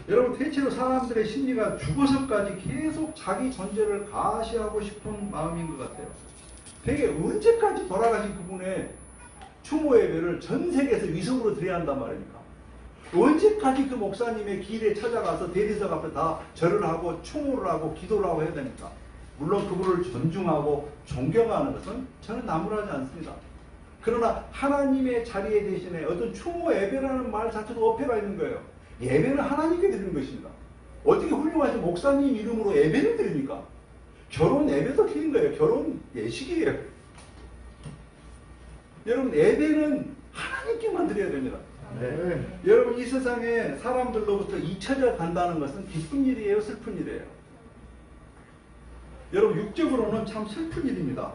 여러분 대체로 사람들의 심리가 죽어서까지 계속 자기 존재를 가시하고 싶은 마음인 것 같아요. 되게 언제까지 돌아가신 그분의 추모 예배를 전 세계에서 위성으로 드려야 한단 말입니까? 언제까지 그 목사님의 길에 찾아가서 대리석 앞에 다 절을 하고 추모를 하고 기도를 하고 해야 됩니까? 물론 그분을 존중하고 존경하는 것은 저는 나무라지 않습니다. 그러나 하나님의 자리에 대신에 어떤 추모 예배라는 말 자체도 어폐가 있는 거예요. 예배는 하나님께 드리는 것입니다. 어떻게 훌륭하신 목사님 이름으로 예배를 드립니까? 결혼 예배도 드리는 거예요. 결혼 예식이에요. 여러분 예배는 하나님께만 드려야 됩니다. 네. 여러분 이 세상에 사람들로부터 잊혀져 간다는 것은 기쁜 일이에요, 슬픈 일이에요? 여러분 육적으로는 참 슬픈 일입니다.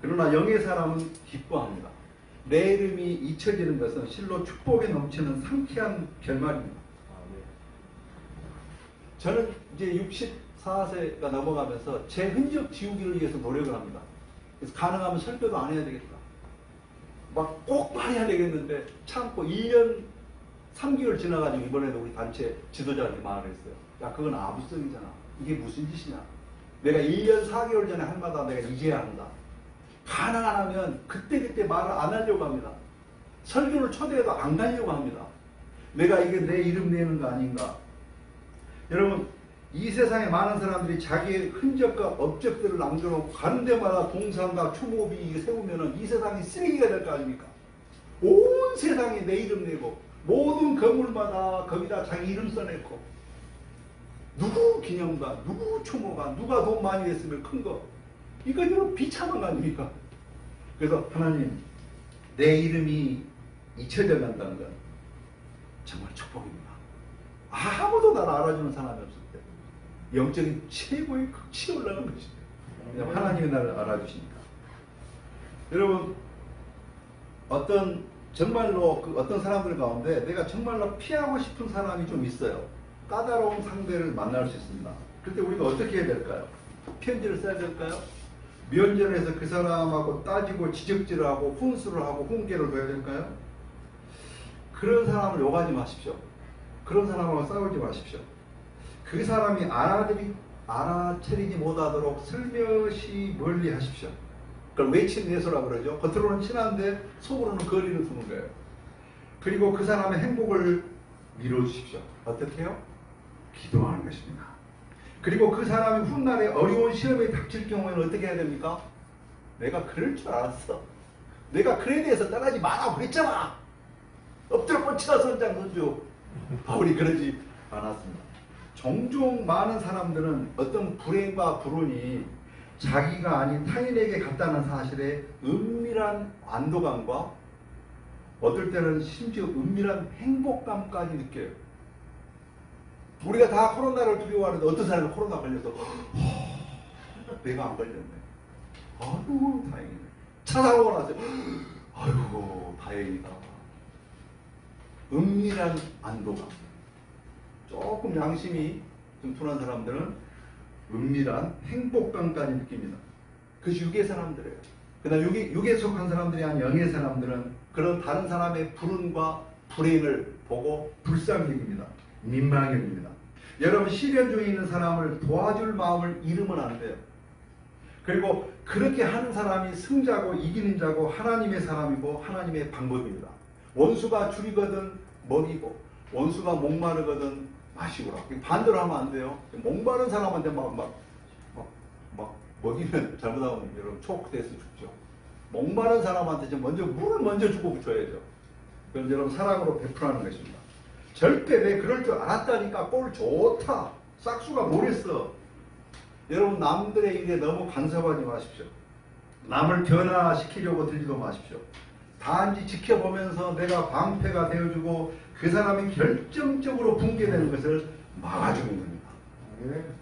그러나 영의 사람은 기뻐합니다. 내 이름이 잊혀지는 것은 실로 축복에 넘치는 상쾌한 결말입니다. 저는 이제 64세가 넘어가면서 제 흔적 지우기를 위해서 노력을 합니다. 그래서 가능하면 설교도 안 해야 되겠다. 막 꼭 말해야 되겠는데 참고 1년 3개월 지나가지고 이번에도 우리 단체 지도자한테 말을 했어요. 야 그건 아부성이잖아. 이게 무슨 짓이냐. 내가 1년 4개월 전에 할 마다 내가 이제야 한다. 가능 안 하면 그때 말을 안 하려고 합니다. 설교를 초대해도 안 가려고 합니다. 내가 이게 내 이름 내는 거 아닌가. 여러분 이 세상에 많은 사람들이 자기의 흔적과 업적들을 남겨놓고 가는 데마다 동상과 추모비 세우면은 이 세상이 쓰레기가 될 거 아닙니까? 온 세상에 내 이름 내고 모든 건물마다 거기다 자기 이름 써내고 누구 기념관, 누구 추모관, 누가 돈 많이 냈으면 큰 거. 이거 여러분 비참한 거 아닙니까? 그래서 하나님 내 이름이 잊혀져 간다는 건 정말 축복입니다. 아무도 나를 알아주는 사람이 없을 때 영적인 최고의 극치에 올라간 것입니다. 왜냐하면 하나님이 나를 알아주시니까. 여러분 정말로 어떤 사람들 가운데 내가 정말로 피하고 싶은 사람이 좀 있어요. 까다로운 상대를 만날 수 있습니다. 그때 우리가 어떻게 해야 될까요? 편지를 써야 될까요? 면전에서 그 사람하고 따지고 지적질을 하고 훈수를 하고 훈계를 둬야 될까요? 그런 사람을 욕하지 마십시오. 그런 사람하고 싸우지 마십시오. 그 사람이 알아차리지 못하도록 슬며시 멀리 하십시오. 그걸 외친 내소라 그러죠. 겉으로는 친한데 속으로는 거리를 두는 거예요. 그리고 그 사람의 행복을 밀어주십시오. 어떻게 해요? 기도하는 것입니다. 그리고 그 사람이 훗날에 어려운 시험에 닥칠 경우에는 어떻게 해야 됩니까? 내가 그럴 줄 알았어. 내가 그에 대해서 떠나지 마라 그랬잖아. 엎드려 뻗치라 선장 선주. 바울이 그러지 않았습니다. 종종 많은 사람들은 어떤 불행과 불운이 자기가 아닌 타인에게 갔다는 사실에 은밀한 안도감과 어떨 때는 심지어 은밀한 행복감까지 느껴요. 우리가 다 코로나를 두려워하는데 어떤 사람은 코로나 걸려서 내가 안 걸렸네. 아이고 다행이네. 차 사고 나서 아이고 다행이다. 은밀한 안도감. 조금 양심이 좀 둔한 사람들은 은밀한 행복감까지 느낍니다. 그것이 육의 사람들이에요. 그다음 육에 속한 사람들이 아닌 영의 사람들은 그런 다른 사람의 불운과 불행을 보고 불쌍히 여깁니다. 민망히 여깁니다. 여러분 시련 중에 있는 사람을 도와줄 마음을 잃으면 안 돼요. 그리고 그렇게 하는 사람이 승자고 이기는 자고 하나님의 사람이고 하나님의 방법입니다. 원수가 줄이거든 먹이고 원수가 목마르거든 마시고라. 반대로 하면 안 돼요. 목마른 사람한테 막 먹이면 잘못하면 여러분 초크돼서 죽죠. 목마른 사람한테 먼저 물을 먼저 주고 붙여야죠. 그럼 여러분 사랑으로 베풀하는 것입니다. 절대 내 그럴 줄 알았다니까 꼴 좋다. 싹수가 뭐랬어. 여러분 남들의 일에 너무 간섭하지 마십시오. 남을 변화시키려고 들지도 마십시오. 단지 지켜보면서 내가 방패가 되어주고 그 사람이 결정적으로 붕괴되는 것을 막아주는 겁니다.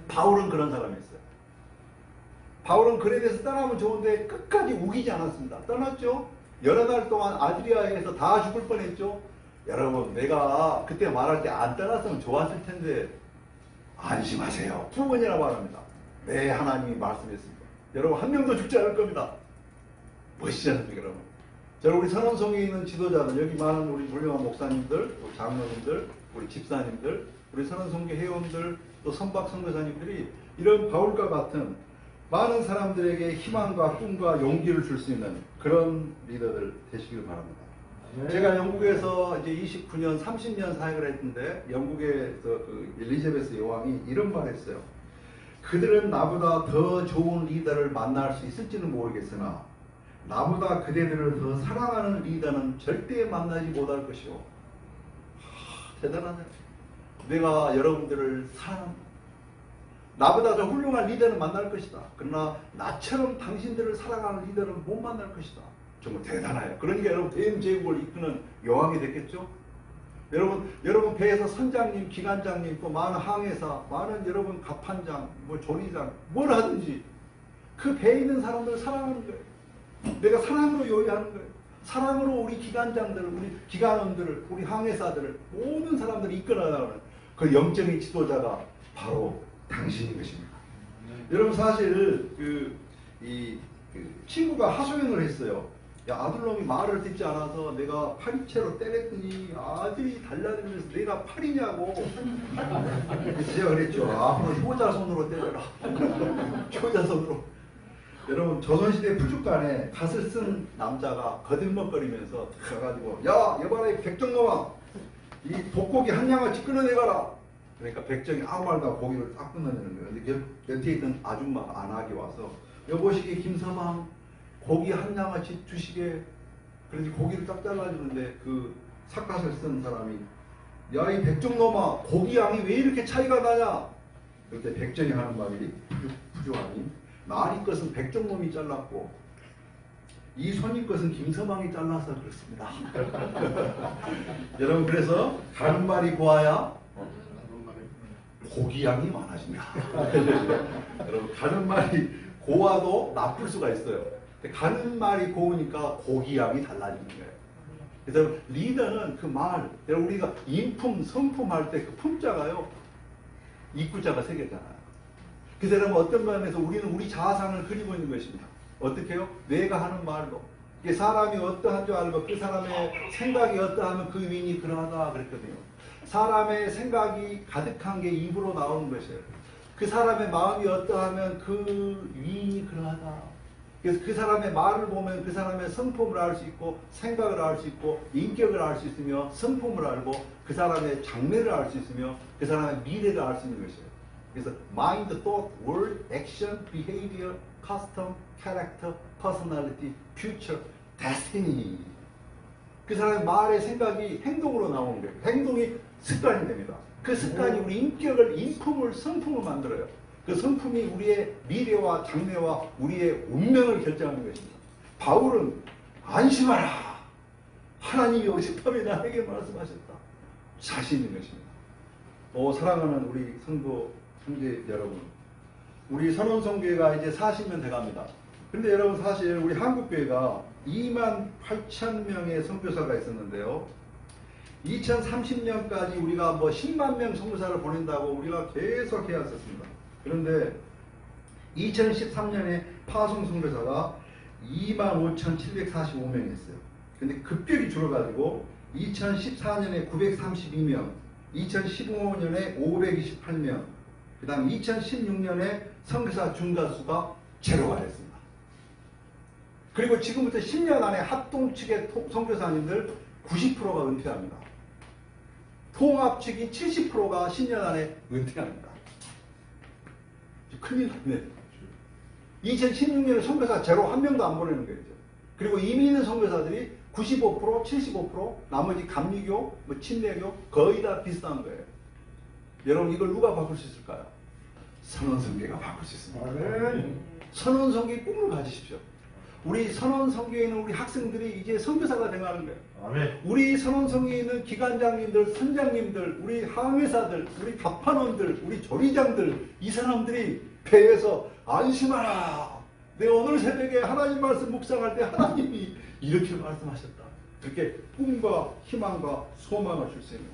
바울은 그런 사람이었어요. 바울은 그에 대해서 떠나면 좋은데 끝까지 우기지 않았습니다. 떠났죠. 여러 달 동안 아드리아에서 다 죽을 뻔했죠. 여러분, 내가 그때 말할 때 안 떠났으면 좋았을 텐데 안심하세요. 2번이나 말합니다. 네, 하나님이 말씀했습니다. 여러분, 한 명도 죽지 않을 겁니다. 멋있지 않습니까, 여러분? 저는 우리 선원성에 있는 지도자들, 여기 많은 우리 훌륭한 목사님들, 또 장로님들, 우리 집사님들, 우리 선원성계 회원들, 또 선박 선교사님들이 이런 바울과 같은 많은 사람들에게 희망과 꿈과 용기를 줄 수 있는 그런 리더들 되시길 바랍니다. 제가 영국에서 이제 29년, 30년 사역을 했는데 영국에서 그 엘리자베스 여왕이 이런 말을 했어요. 그들은 나보다 더 좋은 리더를 만날 수 있을지는 모르겠으나 나보다 그대들을 더 사랑하는 리더는 절대 만나지 못할 것이오. 대단하네. 내가 여러분들을 사랑합니다. 나보다 더 훌륭한 리더는 만날 것이다. 그러나 나처럼 당신들을 사랑하는 리더는 못 만날 것이다. 정말 대단해요. 그러니까 여러분 대제국을 이끄는 여왕이 됐겠죠? 여러분 배에서 선장님, 기관장님, 또 많은 항해사, 많은 여러분 갑판장, 뭐 조리장, 뭘 하든지 그 배에 있는 사람들을 사랑하는 거예요. 내가 사랑으로 요리하는 거예요. 사랑으로 우리 기관장들, 우리 기관원들을, 우리 항해사들을, 모든 사람들을 이끌어나가는 그 영적인 지도자가 바로 당신인 것입니다. 여러분 사실 친구가 하소연을 했어요. 야, 아들놈이 말을 듣지 않아서 내가 파리채로 때렸더니 아들이 달라들면서 내가 팔이냐고. 그래서 제가 그랬죠. 앞으로 효자손으로 때려라. 효자손으로. 여러분 조선시대 풀죽간에 갓을 쓴 남자가 거들먹거리면서 가가지고 야, 여봐라 백정놈아, 이 돋고기 한 양아치 끊어내가라. 그러니까 백정이 아무 말도 안 하고 고기를 딱 끊어내는 거예요. 근데 곁에 있던 아줌마가 안하게 와서 여보시기 김서방 고기 한 양아치 주시게. 그런지 고기를 딱 잘라주는데 그 삿갓을 쓴 사람이 야, 이 백정놈아, 고기 양이 왜 이렇게 차이가 나냐. 그때 백정이 하는 말이 푸주하니 나리 것은 백정놈이 잘랐고 이 손님 것은 김서방이 잘라서 그렇습니다. 여러분, 그래서 가는 말이 고와야 고기 양이 많아집니다. 여러분, 가는 말이 고와도 나쁠 수가 있어요. 가는 말이 고우니까 고기 양이 달라지는 거예요. 그래서 리더는 그 말, 우리가 인품, 성품 할 때 그 품자가요, 입구자가 세 개잖아요. 그래서 여러분, 어떤 면에서 우리는 우리 자아상을 그리고 있는 것입니다. 어떻게 해요? 내가 하는 말로. 사람이 어떠한 줄 알고 그 사람의 생각이 어떠하면 그 위인이 그러하다 그랬거든요. 사람의 생각이 가득한 게 입으로 나오는 것이에요. 그 사람의 마음이 어떠하면 그 위인이 그러하다. 그래서 그 사람의 말을 보면 그 사람의 성품을 알 수 있고 생각을 알 수 있고 인격을 알 수 있으며 성품을 알고 그 사람의 장래를 알 수 있으며 그 사람의 미래를 알 수 있는 것이에요. 그래서 mind, thought, word, action, behavior, custom, character, personality, future, destiny. 그 사람의 말의 생각이 행동으로 나오는 거예요. 행동이 습관이 됩니다. 그 습관이 우리 인격을, 인품을, 성품을 만들어요. 그 성품이 우리의 미래와 장래와 우리의 운명을 결정하는 것입니다. 바울은 안심하라. 하나님이 어젯밤에 나에게 말씀하셨다. 자신 있는 것입니다. 사랑하는 우리 성도 형제 여러분, 우리 선원성교회가 이제 40년 돼갑니다. 근데 여러분, 사실 우리 한국교회가 28,000명의 선교사가 있었는데요. 2030년까지 우리가 뭐 10만 명 선교사를 보낸다고 우리가 계속 해왔었습니다. 그런데 2013년에 파송 선교사가 25,745명이었어요. 근데 급격히 줄어가지고 2014년에 932명, 2015년에 528명, 그 다음 2016년에 선교사 중간수가 제로가 됐습니다. 그리고 지금부터 10년 안에 합동 측의 선교사님들 90%가 은퇴합니다. 통합 측이 70%가 10년 안에 은퇴합니다. 큰일 났네. 2016년에 선교사 제로 한 명도 안 보내는 거죠. 그리고 이미 있는 선교사들이 95%, 75%, 나머지 감리교, 침례교 거의 다 비슷한 거예요. 여러분, 이걸 누가 바꿀 수 있을까요? 선원성계가 바꿀 수 있습니다. 선원성계의 꿈을 가지십시오. 우리 선원성교에 있는 우리 학생들이 이제 선교사가 돼가는 거예요. 아멘. 우리 선원성에 있는 기관장님들, 선장님들, 우리 항해사들, 우리 갑판원들, 우리 조리장들, 이 사람들이 배에서 안심하라. 내가 오늘 새벽에 하나님 말씀 묵상할 때 하나님이 이렇게 말씀하셨다. 그렇게 꿈과 희망과 소망을 줄 수 있는.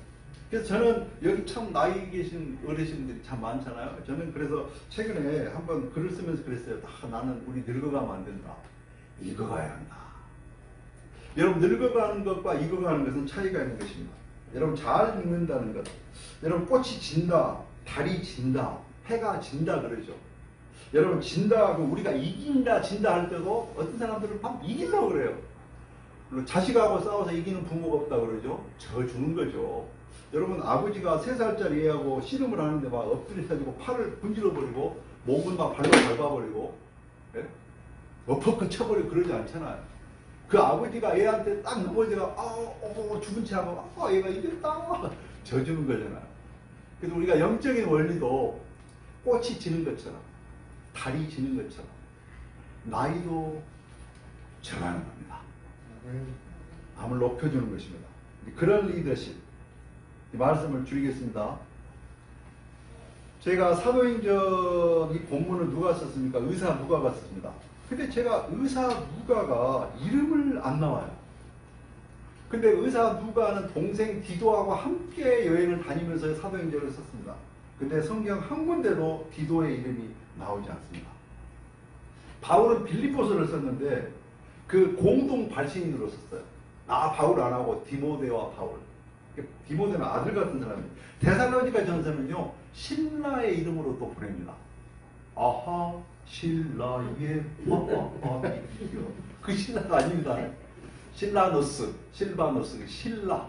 그래서 저는 여기 참 나이 계신 어르신들이 참 많잖아요. 저는 그래서 최근에 한번 글을 쓰면서 그랬어요. 나는 우리 늙어가면 안 된다. 읽어가야 한다. 여러분 늙어가는 것과 익어가는 것은 차이가 있는 것입니다. 여러분 잘 읽는다는 것. 여러분 꽃이 진다, 달이 진다, 해가 진다 그러죠. 여러분 진다 하고 우리가 이긴다 진다 할 때도 어떤 사람들은 막 이기려고 그래요. 자식하고 싸워서 이기는 부모가 없다 그러죠. 저 주는 거죠. 여러분 아버지가 3살짜리 애하고 씨름을 하는데 막 엎드려가지고 팔을 분질러버리고 목은 막 발로 밟아버리고 예? 어퍼컷 쳐버리고 그러지 않잖아요. 그 아버지가 애한테 딱 넘어지가 죽은 체 하고 애가 이겼다 져주는 거잖아요. 그래서 우리가 영적인 원리도 꽃이 지는 것처럼 달이 지는 것처럼 나이도 정하는 겁니다. 암을 높여주는 것입니다. 그런 리더십 이 말씀을 줄이겠습니다. 제가 사도행전 이 본문을 누가 썼습니까? 의사 누가가 썼습니다. 근데 제가 의사 누가가 이름을 안 나와요. 근데 의사 누가는 동생 디도하고 함께 여행을 다니면서 사도행전을 썼습니다. 근데 성경 한 군데도 디도의 이름이 나오지 않습니다. 바울은 빌립보서를 썼는데 그 공동 발신인으로 썼어요. 바울 안 하고 디모데와 바울. 디모데는 아들 같은 사람이에요. 데살로니가 전서는요 신라의 이름으로 또 보냅니다. 아하 신라의 그 신라가 아닙니다. 실바노스 신라.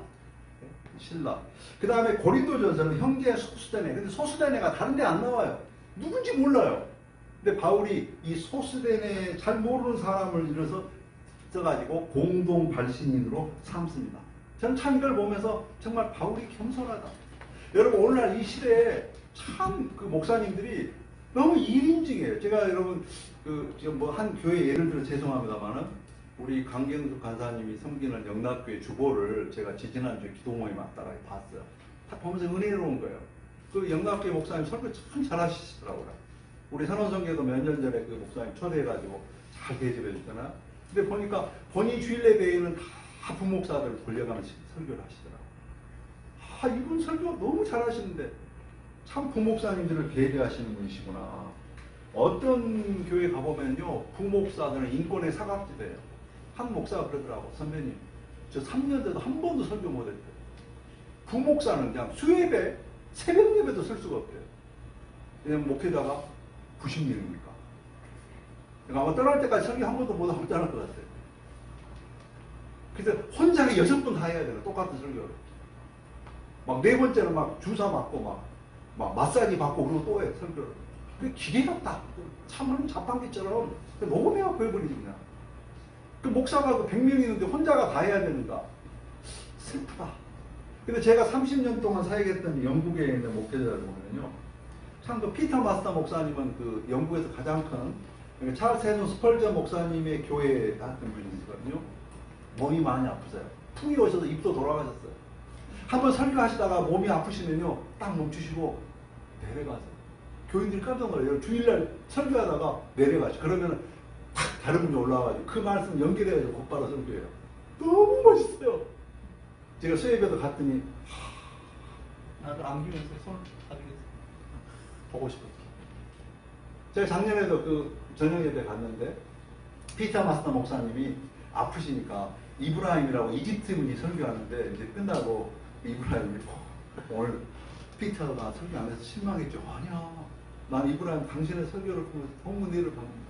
그 다음에 고린도 전서는 형제 소수대네. 근데 소수대네가 다른 데 안 나와요. 누군지 몰라요. 근데 바울이 이 소수대네 잘 모르는 사람을 들어서 써가지고 공동 발신인으로 삼습니다. 저는 참 이걸 보면서 정말 바울이 겸손하다. 여러분 오늘날 이 시대에 참 그 목사님들이 너무 1인칭이에요. 제가 여러분 한 교회 예를 들어 죄송합니다만은 우리 강경숙 간사님이 섬기는 영락교회 주보를 제가 지지난주에 기도모임 왔다가 봤어요. 다 보면서 은혜로운 거예요. 그 영락교회 목사님 설교 참 잘하시더라고요. 우리 선원성교도 몇 년 전에 그 목사님 초대해가지고 잘 대접해 주잖아요. 근데 보니까 본인 주일 예배에는 다 부목사들 돌려가면서 설교를 하시더라고요. 이분 설교 너무 잘하시는데 참 부목사님들을 배려하시는 분이시구나. 어떤 교회 가보면요 부목사들은 인권의 사각지대예요. 한 목사가 그러더라고. 선배님 저 3년 돼도 한 번도 설교 못했대요. 부목사는 그냥 수예배 새벽 예배도 쓸 수가 없대요. 왜냐면 목회자가 90명이니까. 그러니까 아마 떠날 때까지 설교 한 번도 못하고 떠날 것 같아요. 그래서 혼자 6번 다 해야 돼요. 똑같은 설교를. 막 4번째는 막 주사 맞고 막 마사지 받고 그러고 또 해 설교를. 그 기계 같다. 참 자판기처럼 너무 배가 보여버리지 그냥. 그 목사가 그 100명 있는데 혼자가 다 해야 되는가. 슬프다. 근데 제가 30년 동안 사역했던 영국에 있는 목회자를 보면요. 참 그 피터 마스터 목사님은 그 영국에서 가장 큰 찰스 헤논 스펄전 목사님의 교회에 갔던 분이거든요. 몸이 많이 아프세요. 풍이 오셔서 입도 돌아가셨어요. 한번 설교하시다가 몸이 아프시면요. 딱 멈추시고 내려가세요. 교인들이 깜짝 놀라요. 주일날 설교하다가 내려가죠. 그러면 탁 다른 분이 올라와가지고 그 말씀 연결해가지고 곧바로 설교해요. 너무 멋있어요. 제가 수예배도 갔더니 나도 안기면서 손을 가리겠어요. 보고 싶었어요. 제가 작년에도 그 저녁예배 갔는데 피터 마스터 목사님이 아프시니까 이브라임이라고 이집트 분이 설교하는데 이제 끝나고 이브라임이 오늘 피터가 설교 안 해서 실망했죠. 아니야. 난 이브라임 당신의 설교를 보면서 너무 은혜를 받는다.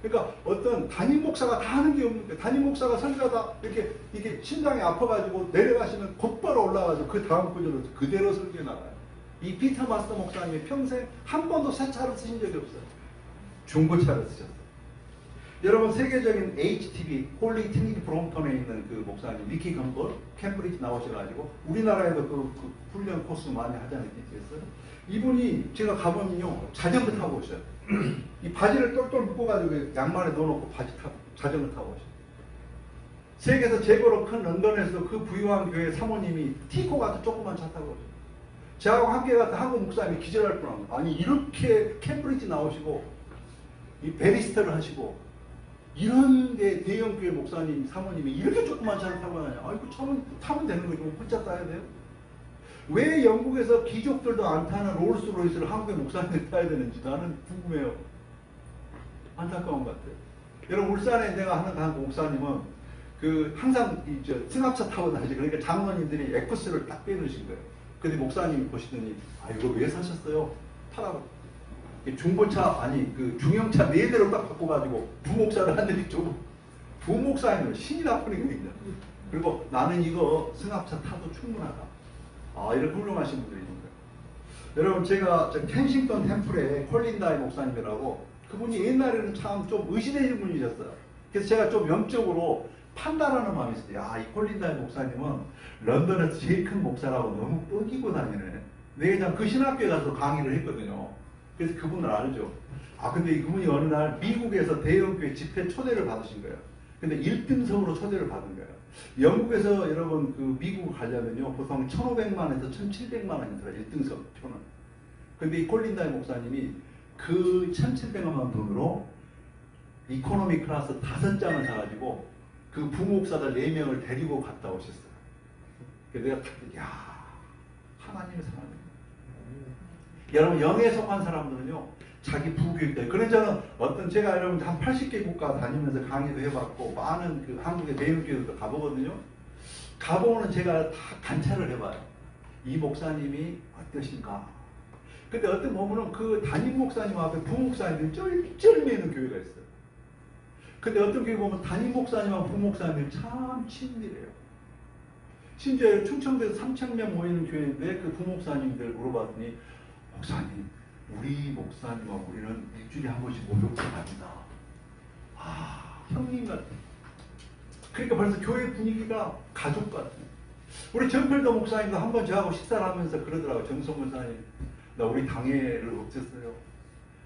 그러니까 어떤 담임 목사가 다 하는 게 없는데 담임 목사가 설교하다 이렇게 심장이 아파가지고 내려가시면 곧바로 올라가서 그 다음 구절로 그대로 설교해 나가요. 이 피터 마스터 목사님이 평생 한 번도 새 차를 쓰신 적이 없어요. 중고차를 쓰셨어요. 여러분 세계적인 HTB 홀리 트리니티 브롬턴에 있는 그 목사님 미키 감볼 캠브리지 나오셔가지고 우리나라에도 그 훈련 코스 많이 하지 않겠어요? 이분이 제가 가보면요 자전거 타고 오셔요. 이 바지를 똘똘 묶어가지고 양말에 넣어놓고 바지 타고 자전거 타고 오셨어요. 세계에서 최고로 큰 런던에서 그 부유한 교회 사모님이 티코 같은 조그만 차 타고 오셨어요. 저하고 함께 갔던 한국 목사님이 기절할 뻔합니다. 아니 이렇게 캠브리지 나오시고 이 베리스터를 하시고 이런 데 대형교회 목사님 사모님이 이렇게 조그만 차를 타고 다녀. 아이고 타면 되는 거지 뭐 혼자 타야 돼요? 왜 영국에서 귀족들도 안 타는 롤스로이스를 한국의 목사님이 타야 되는지 나는 궁금해요. 안타까운 것 같아요. 여러분 울산에 내가 하는 한국 목사님은 그 항상 승합차 타고 다니죠. 그러니까 장로님들이 에쿠스를 딱 빼놓으신 거예요. 근데 목사님이 보시더니 아 이거 왜 사셨어요? 타라고. 중고차 아니 그 중형차 4대를 딱 바꿔가지고 부목사를 하는데 부목사님은 신이 나쁘는 거거든요. 그리고 나는 이거 승합차 타도 충분하다. 아 이렇게 훌륭하신 분들이 있는 거예요. 여러분 제가 켄싱턴 템플에 콜린다이 목사님이라고 그분이 옛날에는 참 좀 의심되는 분이셨어요. 그래서 제가 좀 영적으로 판단하는 마음이 있어요. 야, 이 콜린다이 목사님은 런던에서 제일 큰 목사라고 너무 뻥기고 다니네. 내가 그 신학교에 가서 강의를 했거든요. 그래서 그분을 알죠. 아, 근데 그분이 어느 날 미국에서 대형교회 집회 초대를 받으신 거예요. 근데 1등석으로 초대를 받은 거예요. 영국에서 여러분 그 미국 가려면요. 보통 1,500만 원에서 1,700만 원이 들어요. 1등석 표는. 근데 이 콜린다이 목사님이 그 1,700만 원 돈으로 이코노미 클래스 5장을 사가지고 그 부목사들 4명을 데리고 갔다 오셨어요. 그래서 내가 딱, 야 하나님의 사람이에요. 여러분, 영에 속한 사람들은요, 자기 부교육들. 그래서 저는 어떤, 제가 여러분 한 80개 국가 다니면서 강의도 해봤고, 많은 그 한국의 대형교회도 가보거든요. 가보면 제가 다 관찰을 해봐요. 이 목사님이 어떠신가. 근데 어떤 보면은 그 담임 목사님 앞에 부목사님들이 쩔쩔매는 교회가 있어요. 근데 어떤 교회 보면 담임 목사님하고 부목사님들이 참 친밀해요. 심지어 충청도에서 3,000명 모이는 교회인데 그 부목사님들 물어봤더니, 목사님, 우리 목사님하고 우리는 일주일에 한 번씩 목욕탕 갑니다. 아, 형님 같은. 그러니까 벌써 교회 분위기가 가족 같은. 우리 정필도 목사님도 한 번 저하고 식사를 하면서 그러더라고요. 정성 목사님, 나 우리 당회를 없앴어요.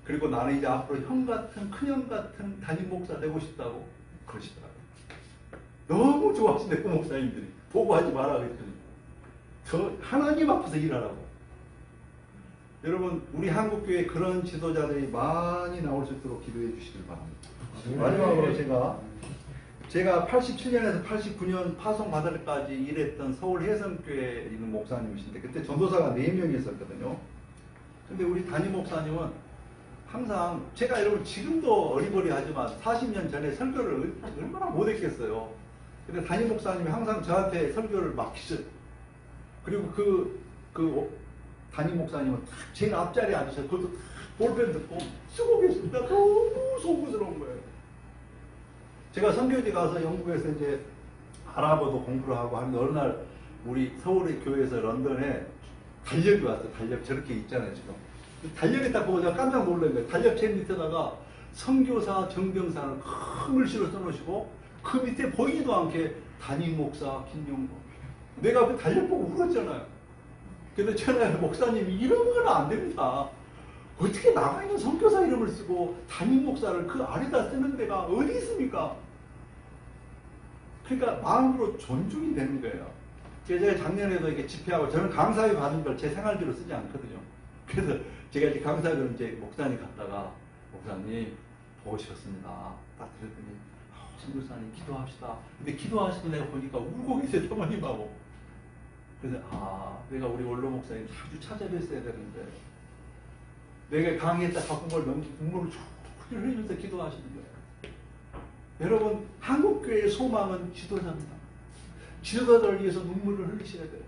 그리고 나는 이제 앞으로 형 같은, 큰형 같은 담임 목사 되고 싶다고 그러시더라고요. 너무 좋아하시네, 그 목사님들이. 보고하지 마라 그랬더니. 저 하나님 앞에서 일하라고. 여러분, 우리 한국교회 그런 지도자들이 많이 나올 수 있도록 기도해 주시길 바랍니다. 마지막으로 제가 87년에서 89년 파송받을 때까지 일했던 서울 해성교회에 있는 목사님이신데, 그때 전도사가 4명이 있었거든요. 근데 우리 담임 목사님은 항상, 제가 여러분 지금도 어리버리하지만 40년 전에 설교를 얼마나 못했겠어요. 근데 담임 목사님이 항상 저한테 설교를 맡기셔요. 그리고 그 담임 목사님은 제일 앞자리에 앉으셔서 그것도 볼펜 듣고 쓰고 계십니다. 너무 소구스러운 거예요. 제가 선교지 가서 영국에서 이제 아랍어도 공부를 하고 하는데 어느 날 우리 서울의 교회에서 런던에 달력이 왔어요. 달력 저렇게 있잖아요, 지금. 달력에 딱 보고 제가 깜짝 놀란 거예요. 달력 제 밑에다가 선교사 정병사를 큰 글씨로 써놓으시고 그 밑에 보이지도 않게 담임 목사 김용국. 내가 그 달력 보고 울었잖아요. 근데 저는 목사님이 이런 건 안 됩니다. 어떻게 나가 있는 선교사 이름을 쓰고 담임 목사를 그 아래다 쓰는 데가 어디 있습니까? 그러니까 마음으로 존중이 되는 거예요. 제가 작년에도 이렇게 집회하고, 저는 강사회 받은 걸 제 생활비로 쓰지 않거든요. 그래서 제가 이제 강사회를 이제 목사님 갔다가, 목사님 보고 싶었습니다. 딱 들었더니, 선교사님 기도합시다. 근데 기도하시는 내가 보니까 울고 계세요, 사모님하고. 그래서 내가 우리 원로 목사님 자주 찾아뵀어야 되는데, 내가 강의했다 갖고 걸 너무 눈물을 쭉 흘리면서 기도하시는 거예요. 여러분, 한국교회의 소망은 지도자입니다. 지도자들을 위해서 눈물을 흘리셔야 돼요.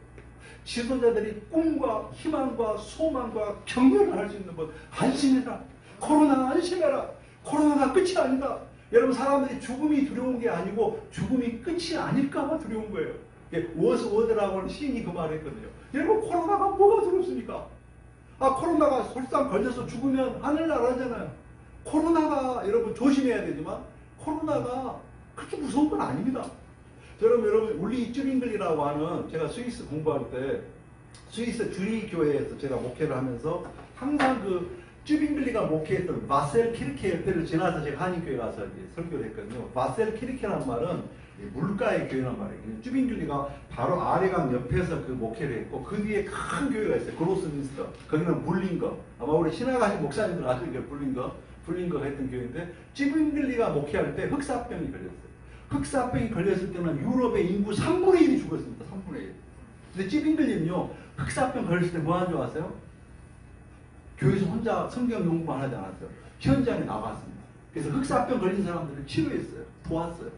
지도자들이 꿈과 희망과 소망과 격려를 할 수 있는 것. 안심해라. 코로나 안심해라. 코로나가 끝이 아니다. 여러분, 사람들이 죽음이 두려운 게 아니고 죽음이 끝이 아닐까봐 두려운 거예요. 워스 워드라고 하는 시인이 그 말을 했거든요. 여러분, 코로나가 뭐가 두렵습니까? 코로나가 설상 걸려서 죽으면 하늘나라잖아요. 코로나가 여러분 조심해야 되지만 코로나가 그렇게 무서운 건 아닙니다. 여러분, 울리 쭈링글이라고 하는, 제가 스위스 공부할 때 스위스 주리 교회에서 제가 목회를 하면서 항상 그 쭈빙글리가 목회했던 바셀 키르케 옆에를 지나서 제가 한인교회 가서 이제 설교를 했거든요. 바셀 키르케라는 말은 물가의 교회란 말이에요. 쭈빙글리가 바로 아래강 옆에서 그 목회를 했고 그 뒤에 큰 교회가 있어요. 그로스민스터. 거기는 불린거. 아마 우리 신학하신 목사님들 아실 거예요. 불린거가 했던 교회인데 쭈빙글리가 목회할 때 흑사병이 걸렸어요. 흑사병이 걸렸을 때는 유럽의 인구 3분의 1이 죽었습니다. 3분의 1. 근데 쭈빙글리는요. 흑사병 걸렸을 때 뭐 한 줄 아세요? 교회에서 혼자 성경 연구만 하지 않았어요. 현장에 나갔습니다. 그래서 흑사병 걸린 사람들을 치료했어요. 도왔어요.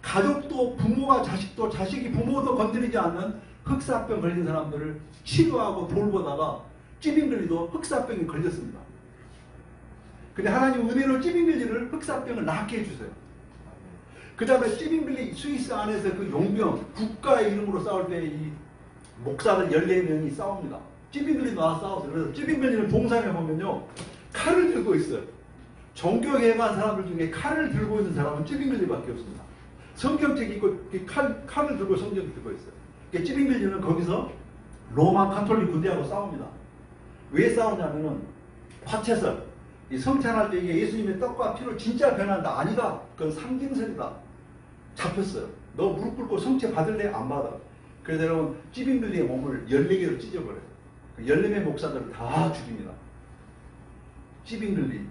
가족도 부모가 자식도 자식이 부모도 건드리지 않는 흑사병 걸린 사람들을 치료하고 돌보다가 찌빙글리도 흑사병이 걸렸습니다. 근데 하나님 은혜로 찌빙글리를 흑사병을 낫게 해주세요. 그 다음에 찌빙글리 스위스 안에서 그 용병 국가의 이름으로 싸울 때 이 목사들 14명이 싸웁니다. 찌빙글리도 나와서 싸웠어요. 그래서 찌빙글리는 동상에 보면요 칼을 들고 있어요. 종교개혁한 사람들 중에 칼을 들고 있는 사람은 찌빙글리밖에 없습니다. 성경책 있고 칼을 들고 성경을 들고 있어요. 그러니까 찌빙글리는 거기서 로마 카톨릭 군대하고 싸웁니다. 왜 싸우냐면은 화채설, 이 성찬할 때 이게 예수님의 떡과 피로 진짜 변한다. 아니다. 그건 상징설이다. 잡혔어요. 너 무릎 꿇고 성체 받을래? 안 받아. 그래서 여러분 찌빙글리의 몸을 14개로 찢어버려요. 14명 목사들을 다 죽입니다. 찌빙글리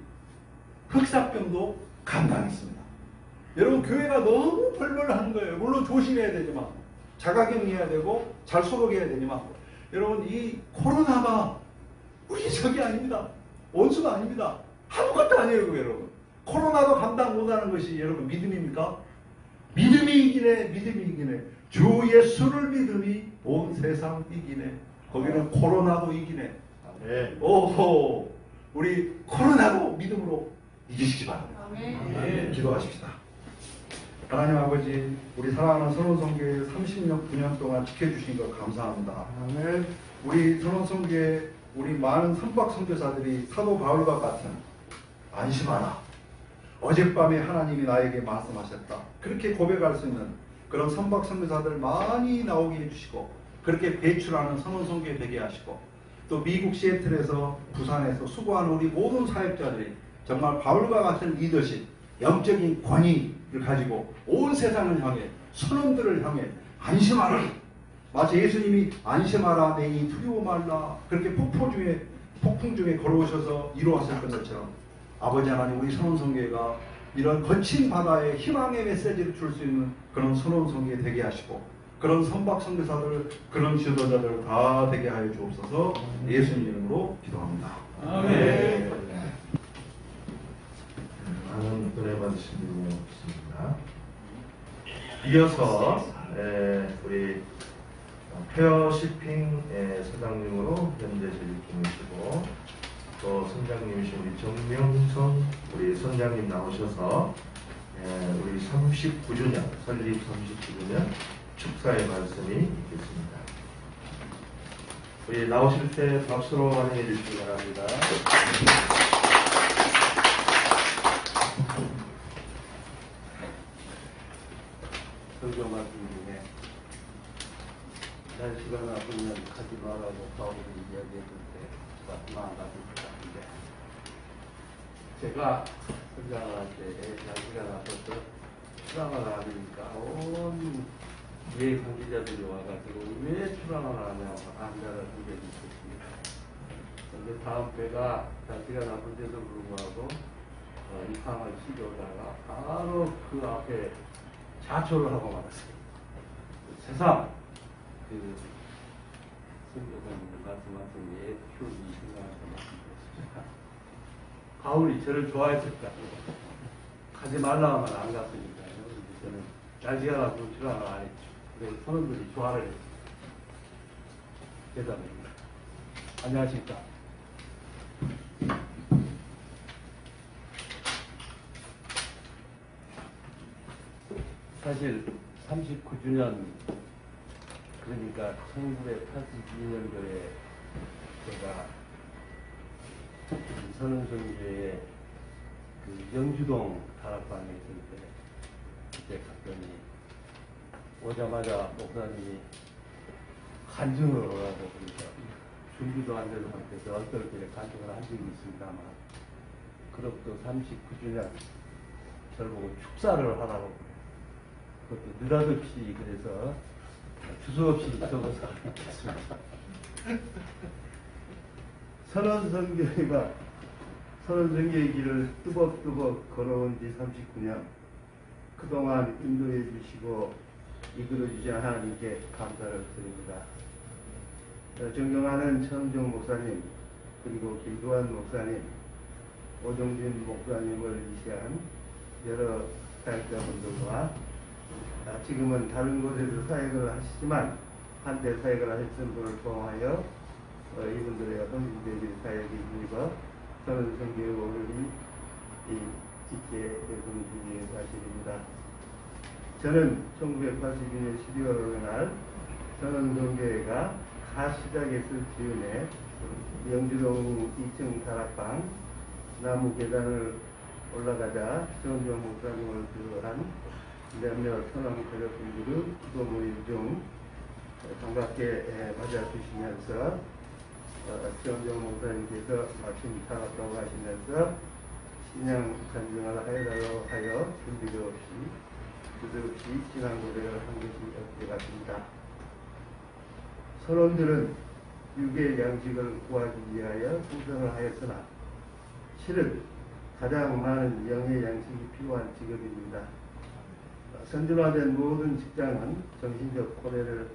흑사병도 감당했습니다. 여러분 교회가 너무 벌벌하는 거예요. 물론 조심해야 되지만 자가격리해야 되고 잘 소독해야 되지만 여러분 이 코로나가 우리 적이 아닙니다. 원수가 아닙니다. 아무것도 아니에요. 여러분 코로나도 감당 못하는 것이 여러분 믿음입니까? 믿음이 이기네. 주 예수를 믿음이 온 세상 이기네. 거기는 코로나도 이기네. 오호 우리 코로나도 믿음으로 이기시기 바랍니다. 기도하십시다. 하나님 아버지 우리 사랑하는 선원성교회 39년 동안 지켜주신 것 감사합니다. 우리 선원성교회 우리 많은 선박 선교사들이 사도 바울과 같은 안심하라. 어젯밤에 하나님이 나에게 말씀하셨다. 그렇게 고백할 수 있는 그런 선박 선교사들 많이 나오게 해주시고 그렇게 배출하는 선원성교회 되게 하시고 또 미국 시애틀에서 부산에서 수고하는 우리 모든 사역자들이 정말 바울과 같은 리더십, 영적인 권위를 가지고 온 세상을 향해 선원들을 향해 안심하라. 마치 예수님이 안심하라 내이 두려워 말라 그렇게 폭풍 중에 걸어오셔서 이루었을 것처럼 아버지 하나님 우리 선원성교회가 이런 거친 바다에 희망의 메시지를 줄 수 있는 그런 선원성교회 되게 하시고 그런 선박 선교사들 그런 지도자들 다 되게 하여 주옵소서. 예수님 이름으로 기도합니다. 아멘. 많은 은혜 받으신 분이 없습니다. 이어서 우리 페어시핑 사장님으로 현재 재직 중이시고 또 선장님이신 우리 정명성 우리 선장님 나오셔서 우리 39주년 설립 39주년 축사의 말씀이 있겠습니다. 우리 나오실 때 박수로 환영해 주시기 바랍니다. 성경 말씀 중에 날씨가 나쁘면 가지 말라고 바울이 이야기했을 때 마음가짐 같은데 제가 성장할 때 날씨가 나빠서 출항을 하니까 온 예의 관계자들이 와가지고 왜 출항을 하냐고 안다는 의견이 있었습니다. 그런데 다음 배가 날씨가 나쁜데도 불구하고 이상을 시켜오다가 바로 그 앞에 자초를 하고 말았어요. 세상 그 성경님 말씀하신 예 표기 생각해서 말씀드렸습니다. 바울이 저를 좋아했을 것 같아요. 가지 말라 하면 안 갔으니까요. 저는 날씨가 나쁘면 출항을 안 했죠. 그래서 선원들이 좋아를 했어요. 대답입니다. 안녕하십니까. 사실 39주년 그러니까 1982년도에 제가 선원성교회 그 영주동 다락방에 있을 때 그때 갔더니 오자마자 목사님이 간증을 오라고 그러니까 준비도 안 된 상태에서 얼떨결에 간증을 한 적이 있습니다만, 그로부터 39주년 저를 보고 축사를 하라고 그것도 느닷없이 그래서 주소 없이 적어서 했습니다. 선언선교의 길을 뚜벅뚜벅 걸어온 지 39년, 그동안 인도해 주시고 이끌어 주신 하나님께 감사를 드립니다. 존경하는 천정 목사님, 그리고 김두환 목사님, 오정진 목사님을 위시한 여러 사역자분들과 지금은 다른 곳에서 사역을 하시지만 한때 사역을 하셨던 분을 포함하여 이분들의 헌신되는 사역에 힘입어 선언선교의 오늘이 있게 되는 주의 사실입니다. 저는 1982년 12월 날 선언선교회가 가 시작했을 즈음에 영주동 2층 다락방 나무 계단을 올라가자 정정 목사님을 비롯한 몇몇 선언 가족분들의 기도 모임 중 반갑게 맞아주시면서 정정 목사님께서 마침 살았다고 하시면서 신앙 간증을 해달라고 하여 준비도 없이 신앙 고백을 한 것이 어떻게 같습니다. 선원들은 육의 양식을 구하기 위하여 생성을 하였으나 실은 가장 많은 영의 양식이 필요한 직업입니다. 선진화된 모든 직장은 정신적 고뇌를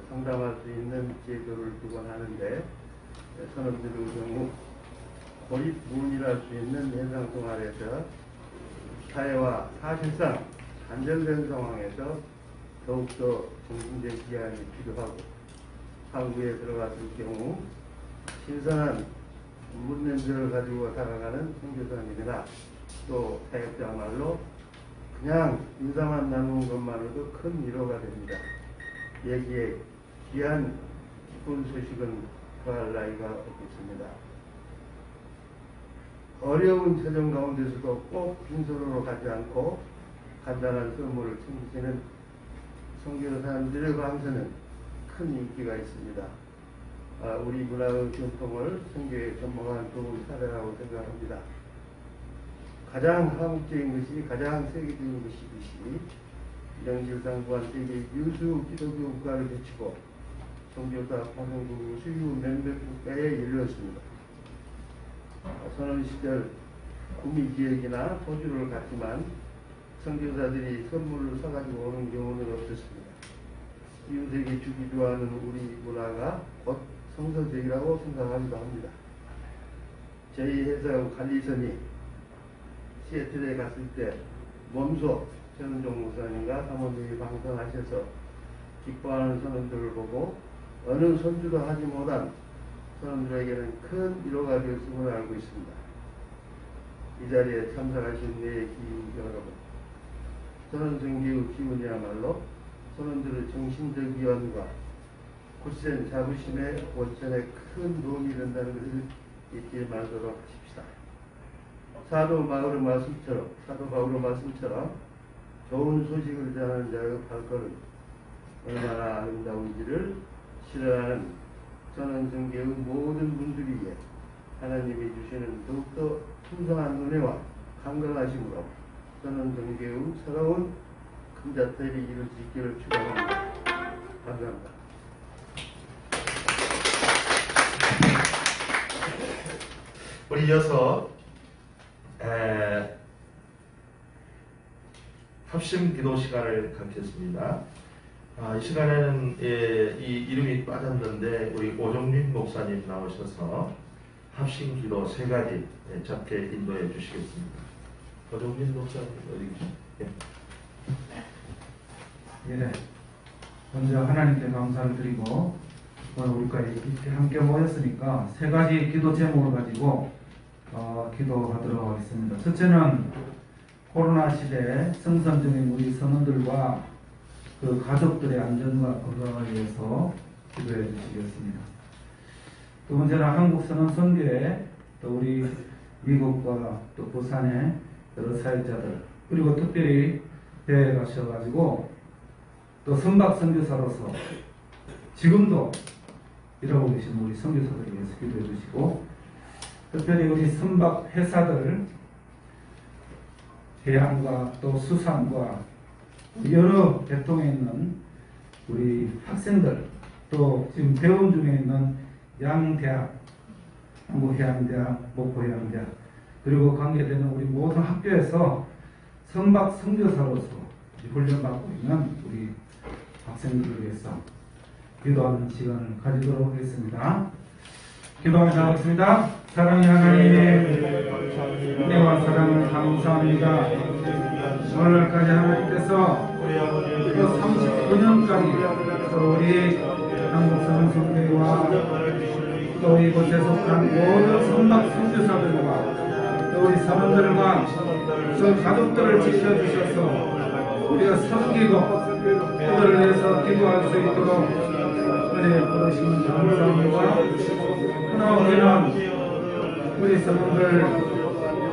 상담할 수 있는 제도를 두곤 하는데 선원들의 경우 고립무원이랄 수 있는 현상 생활에서 사회와 사실상 단절된 상황에서 더욱더 정신적 기한이 필요하고 항구에 들어갔을 경우 신선한 문냄새를 가지고 살아가는 선교사님이나 또 사역자말로 그냥 인사만 나누는 것만으로도 큰 위로가 됩니다. 여기에 귀한 기쁜 소식은 더할 나위가 없겠습니다. 어려운 처정 가운데서도 꼭 빈손으로 가지 않고 간단한 선물을 챙기시는 선교사님들의 감사는 큰 인기가 있습니다. 우리 문화의 전통을 선교에 접목한 좋은 사례라고 생각합니다. 가장 한국적인 것이 가장 세계적인 것이듯이 영실상 또한 세계 유수 기독교 국가를 제치고 선교사 파송국 수유 몇몇 국가에 이르렀습니다. 선언 시절 구미 지역이나 소주를 갔지만 선교사들이 선물을 사가지고 오는 경우는 없었습니다. 이웃에게 주기 좋아하는 우리 문화가 곧 성서적이라고 생각하기도 합니다. 저희 회사 관리선이 시애틀에 갔을 때 몸소 전은종 목사님과 사모님이 방송하셔서 기뻐하는 선원들을 보고 어느 손주도 하지 못한 선원들에게는 큰 위로가 되었음을 알고 있습니다. 이 자리에 참석하신 내 기인 여러분, 선원선교의 기운이야말로 선원들의 정신적 위안과 굳센 자부심의 원천에 큰 도움이 된다는 것을 잊지 말도록 하십시다. 사도 바울의 말씀처럼 좋은 소식을 전하는 자의 발걸음 얼마나 아름다운지를 실현하는 선언선교의 모든 분들 위해 하나님이 주시는 더욱더 풍성한 은혜와 강건하심으로 선언선교의 새로운 금자태를 이룰 수 있기를 축원합니다. 감사합니다. 우리 이어서 합심 기도 시간을 갖겠습니다. 이 시간에는 이 이름이 빠졌는데 우리 오정민 목사님 나오셔서 합심 기도 3가지 짧게 인도해 주시겠습니다. 오정민 목사님 어디 계십니까? 예, 먼저 하나님께 감사를 드리고 오늘 우리까지 이렇게 함께 모였으니까 3가지 기도 제목을 가지고 기도하도록 하겠습니다. 첫째는 코로나 시대에 성산 중인 우리 선원들과 그 가족들의 안전과 건강을 위해서 기도해 주시겠습니다. 두 번째는 한국 선원 선교회, 또 우리 미국과 또 부산의 여러 사역자들, 그리고 특별히 대회 가셔가지고 또 선박 선교사로서 지금도 일하고 계신 우리 선교사들을 위해서 기도해 주시고, 특별히 우리 선박 회사들, 해양과 또 수산과 여러 계통에 있는 우리 학생들, 또 지금 배움 중에 있는 양대학, 한국해양대학, 목포해양대학, 그리고 관계되는 우리 모든 학교에서 선박 선교사로서 훈련받고 있는 우리 학생들을 위해서 기도하는 시간을 가지도록 하겠습니다. 기도하겠습니다. 사랑의 하나님, 은혜와 사랑을 감사합니다. 오늘까지 하나님께서 또 39년까지 또 우리 한국 선교회와 또 이곳에 속한 모든 선박 선교사들과 또 우리 사람들과 또 가족들을 지켜주셔서 우리가 섬기고 그들을 위해서 기도할 수 있도록 은혜 부르시면 감사합니다. 그러나 우리는 우리 사람들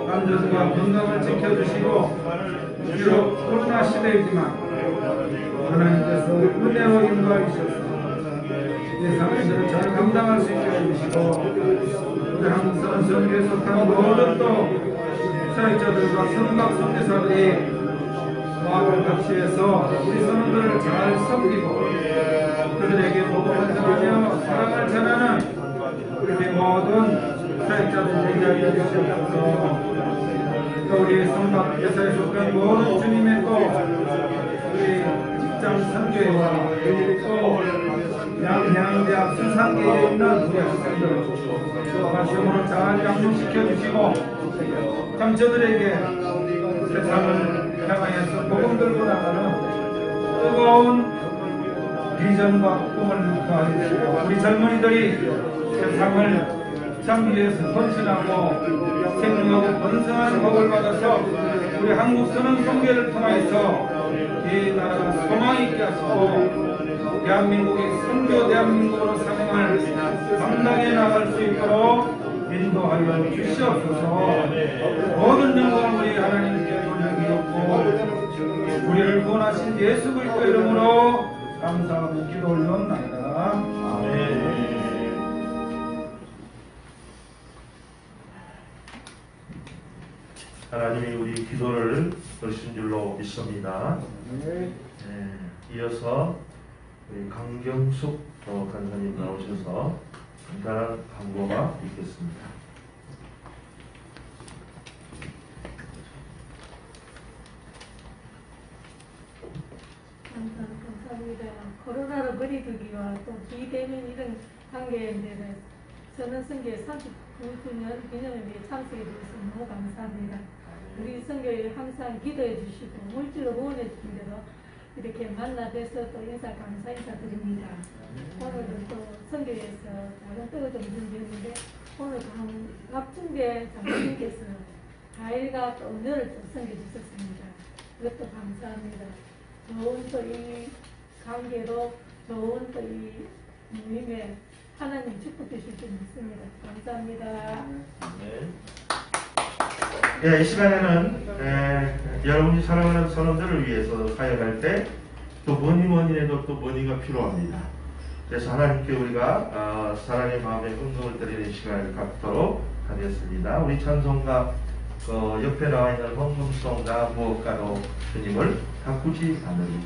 안전과 건강을 지켜주시고 비록 코로나 시대이지만 하나님께서 은혜로 인도하셔서 이 사람들을 잘 감당할 수 있게 해주시고 우리 한국 선교에 속한 모든 또 사역자들과 선박 선교사들이 마음을 같이 해서 우리 사람들을 잘 섬기고 그들에게 복음을 전하며 사랑을 전하는 우리 모든 사역자들 되게 하여 주시옵소서. 또 우리 선박 회사에 속한 모든 주님의 또 우리 직장 선교회와 또 양대학 수산계에 있는 우리 학생들 또 말씀으로 잘 양육시켜 주시고 참 저들에게 세상을 향하여서 복음 들고 나가는 뜨거운 비전과 꿈을 더하시고 우리 젊은이들이 세상을 참 위해서 헌신하고 생명하고 번성하는 복을 받아서 우리 한국 선언 선교를 통해서 이 나라가 소망 있게 하시고 대한민국이 선교 대한민국으로 사명을 감당해 나갈 수 있도록 인도하여 주시옵소서. 모든 영광을 우리 하나님께 돌려드렸고 우리를 구원하신 예수 그리스도 이름으로 감사하고 기도 올려옵나이다. 아멘. 하나님이 우리 기도를 들으신 줄로 믿습니다. 이어서 우리 강경숙 간사님 나오셔서 간단한 광고가 있겠습니다. 감사합니다. 코로나로 거리두기와 또 비대면 이런 관계인데 저는 선교회 39주년 기념회에 참석해 주셔서 너무 감사합니다. 우리 선교회 항상 기도해 주시고 물질로 후원해 주신 대로 이렇게 만나 뵈서 또 감사 인사드립니다. 오늘도 또 선교회에서 작은 떡을 좀 준비했는데 오늘 박준배 장로님께서 과일과 또 은혜를 또 섬겨 주셨습니다. 그것도 감사합니다. 좋은 또 이 관계로 좋은 또 이 모임에 하나님 축복 주실 줄 믿습니다. 감사합니다. 이 시간에는 여러분이 사랑하는 선원들을 위해서 사역할 때 또 뭐니 해도 또 뭐니가 필요합니다. 그래서 하나님께 우리가 사랑의 마음에 응답을 드리는 시간을 갖도록 하겠습니다. 우리 찬송가 옆에 나와 있는 헌금송 나 무엇가도 주님을 바꾸지 않으리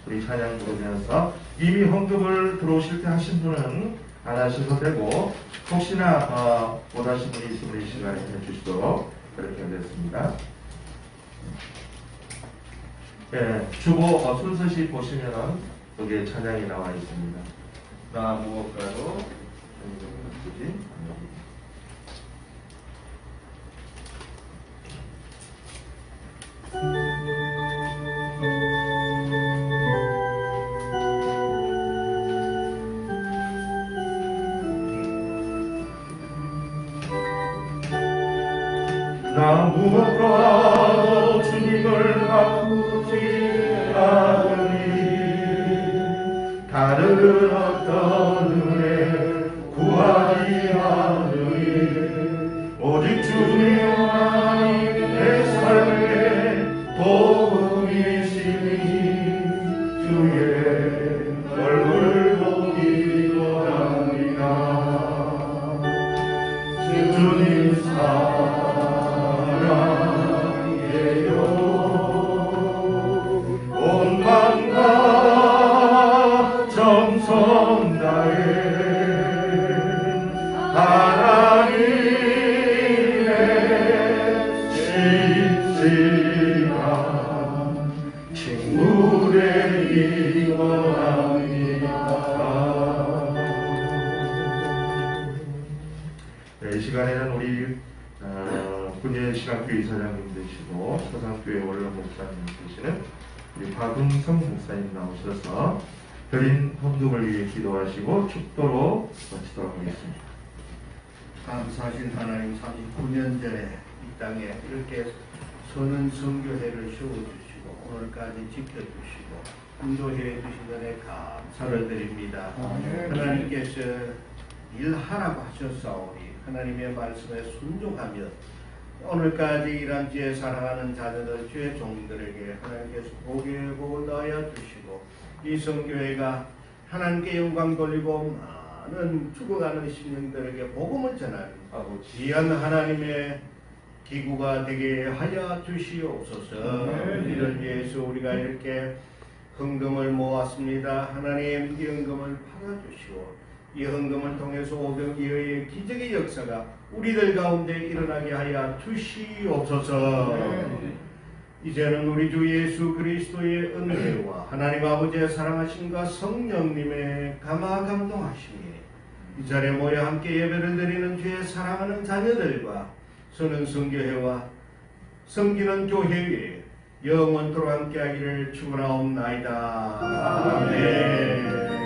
우리 찬양 부르면서 이미 헌금을 들어오실 때 하신 분은 안 하셔도 되고 혹시나 원하시는 분이 있으면 이 시간에 해주시도록 그렇게 하겠습니다. 주보 순서시 보시면은 여기에 찬양이 나와 있습니다. 나 무엇가도 주님을 바꾸지 않으리. 나 무엇과도 주님을 바꾸지 않으리 다른 어떤 은혜 구하지 않으리 오직 주님만이 내 삶의 도움이시니 주의 얼굴 보기 원합니다. 주님 사랑해요. 온 마음과 정성 다해 하나님의 신실한 친구를 기원합니다. 이 시간에는 우리 군예 신학교 이사장님 되시고 서상교회 원로 목사님 되시는 우리 박은성 목사님 나오셔서 드린 헌금을 위해 기도하시고 축도로 마치도록 하겠습니다. 감사하신 하나님, 39년 전에 이 땅에 이렇게 서는 선교회를 세워주시고 오늘까지 지켜주시고 인도해 주신 은혜 감사를 드립니다. 하나님께서 일하라고 하셨사오니 하나님의 말씀에 순종하며 오늘까지 이란 주의 사랑하는 자녀들 주의 종들에게 하나님께서 복의 복을 넣어 주시고 이 선교회가 하나님께 영광 돌리고 많은 죽어가는 심령들에게 복음을 전하는 귀한 하나님의 기구가 되게 하여 주시옵소서. 이를 위해서 우리가 이렇게 헌금을 모았습니다. 하나님 이 헌금을 받아주시고 이 헌금을 통해서 오병이어의 기적의 역사가 우리들 가운데 일어나게 하여 주시옵소서. 이제는 우리 주 예수 그리스도의 은혜와 하나님 아버지의 사랑하심과 성령님의 감화 감동하심이 이 자리에 모여 함께 예배를 드리는 주의 사랑하는 자녀들과 서는 선교회와 섬기는 교회에 영원토록 함께하기를 축원하옵나이다. 아멘.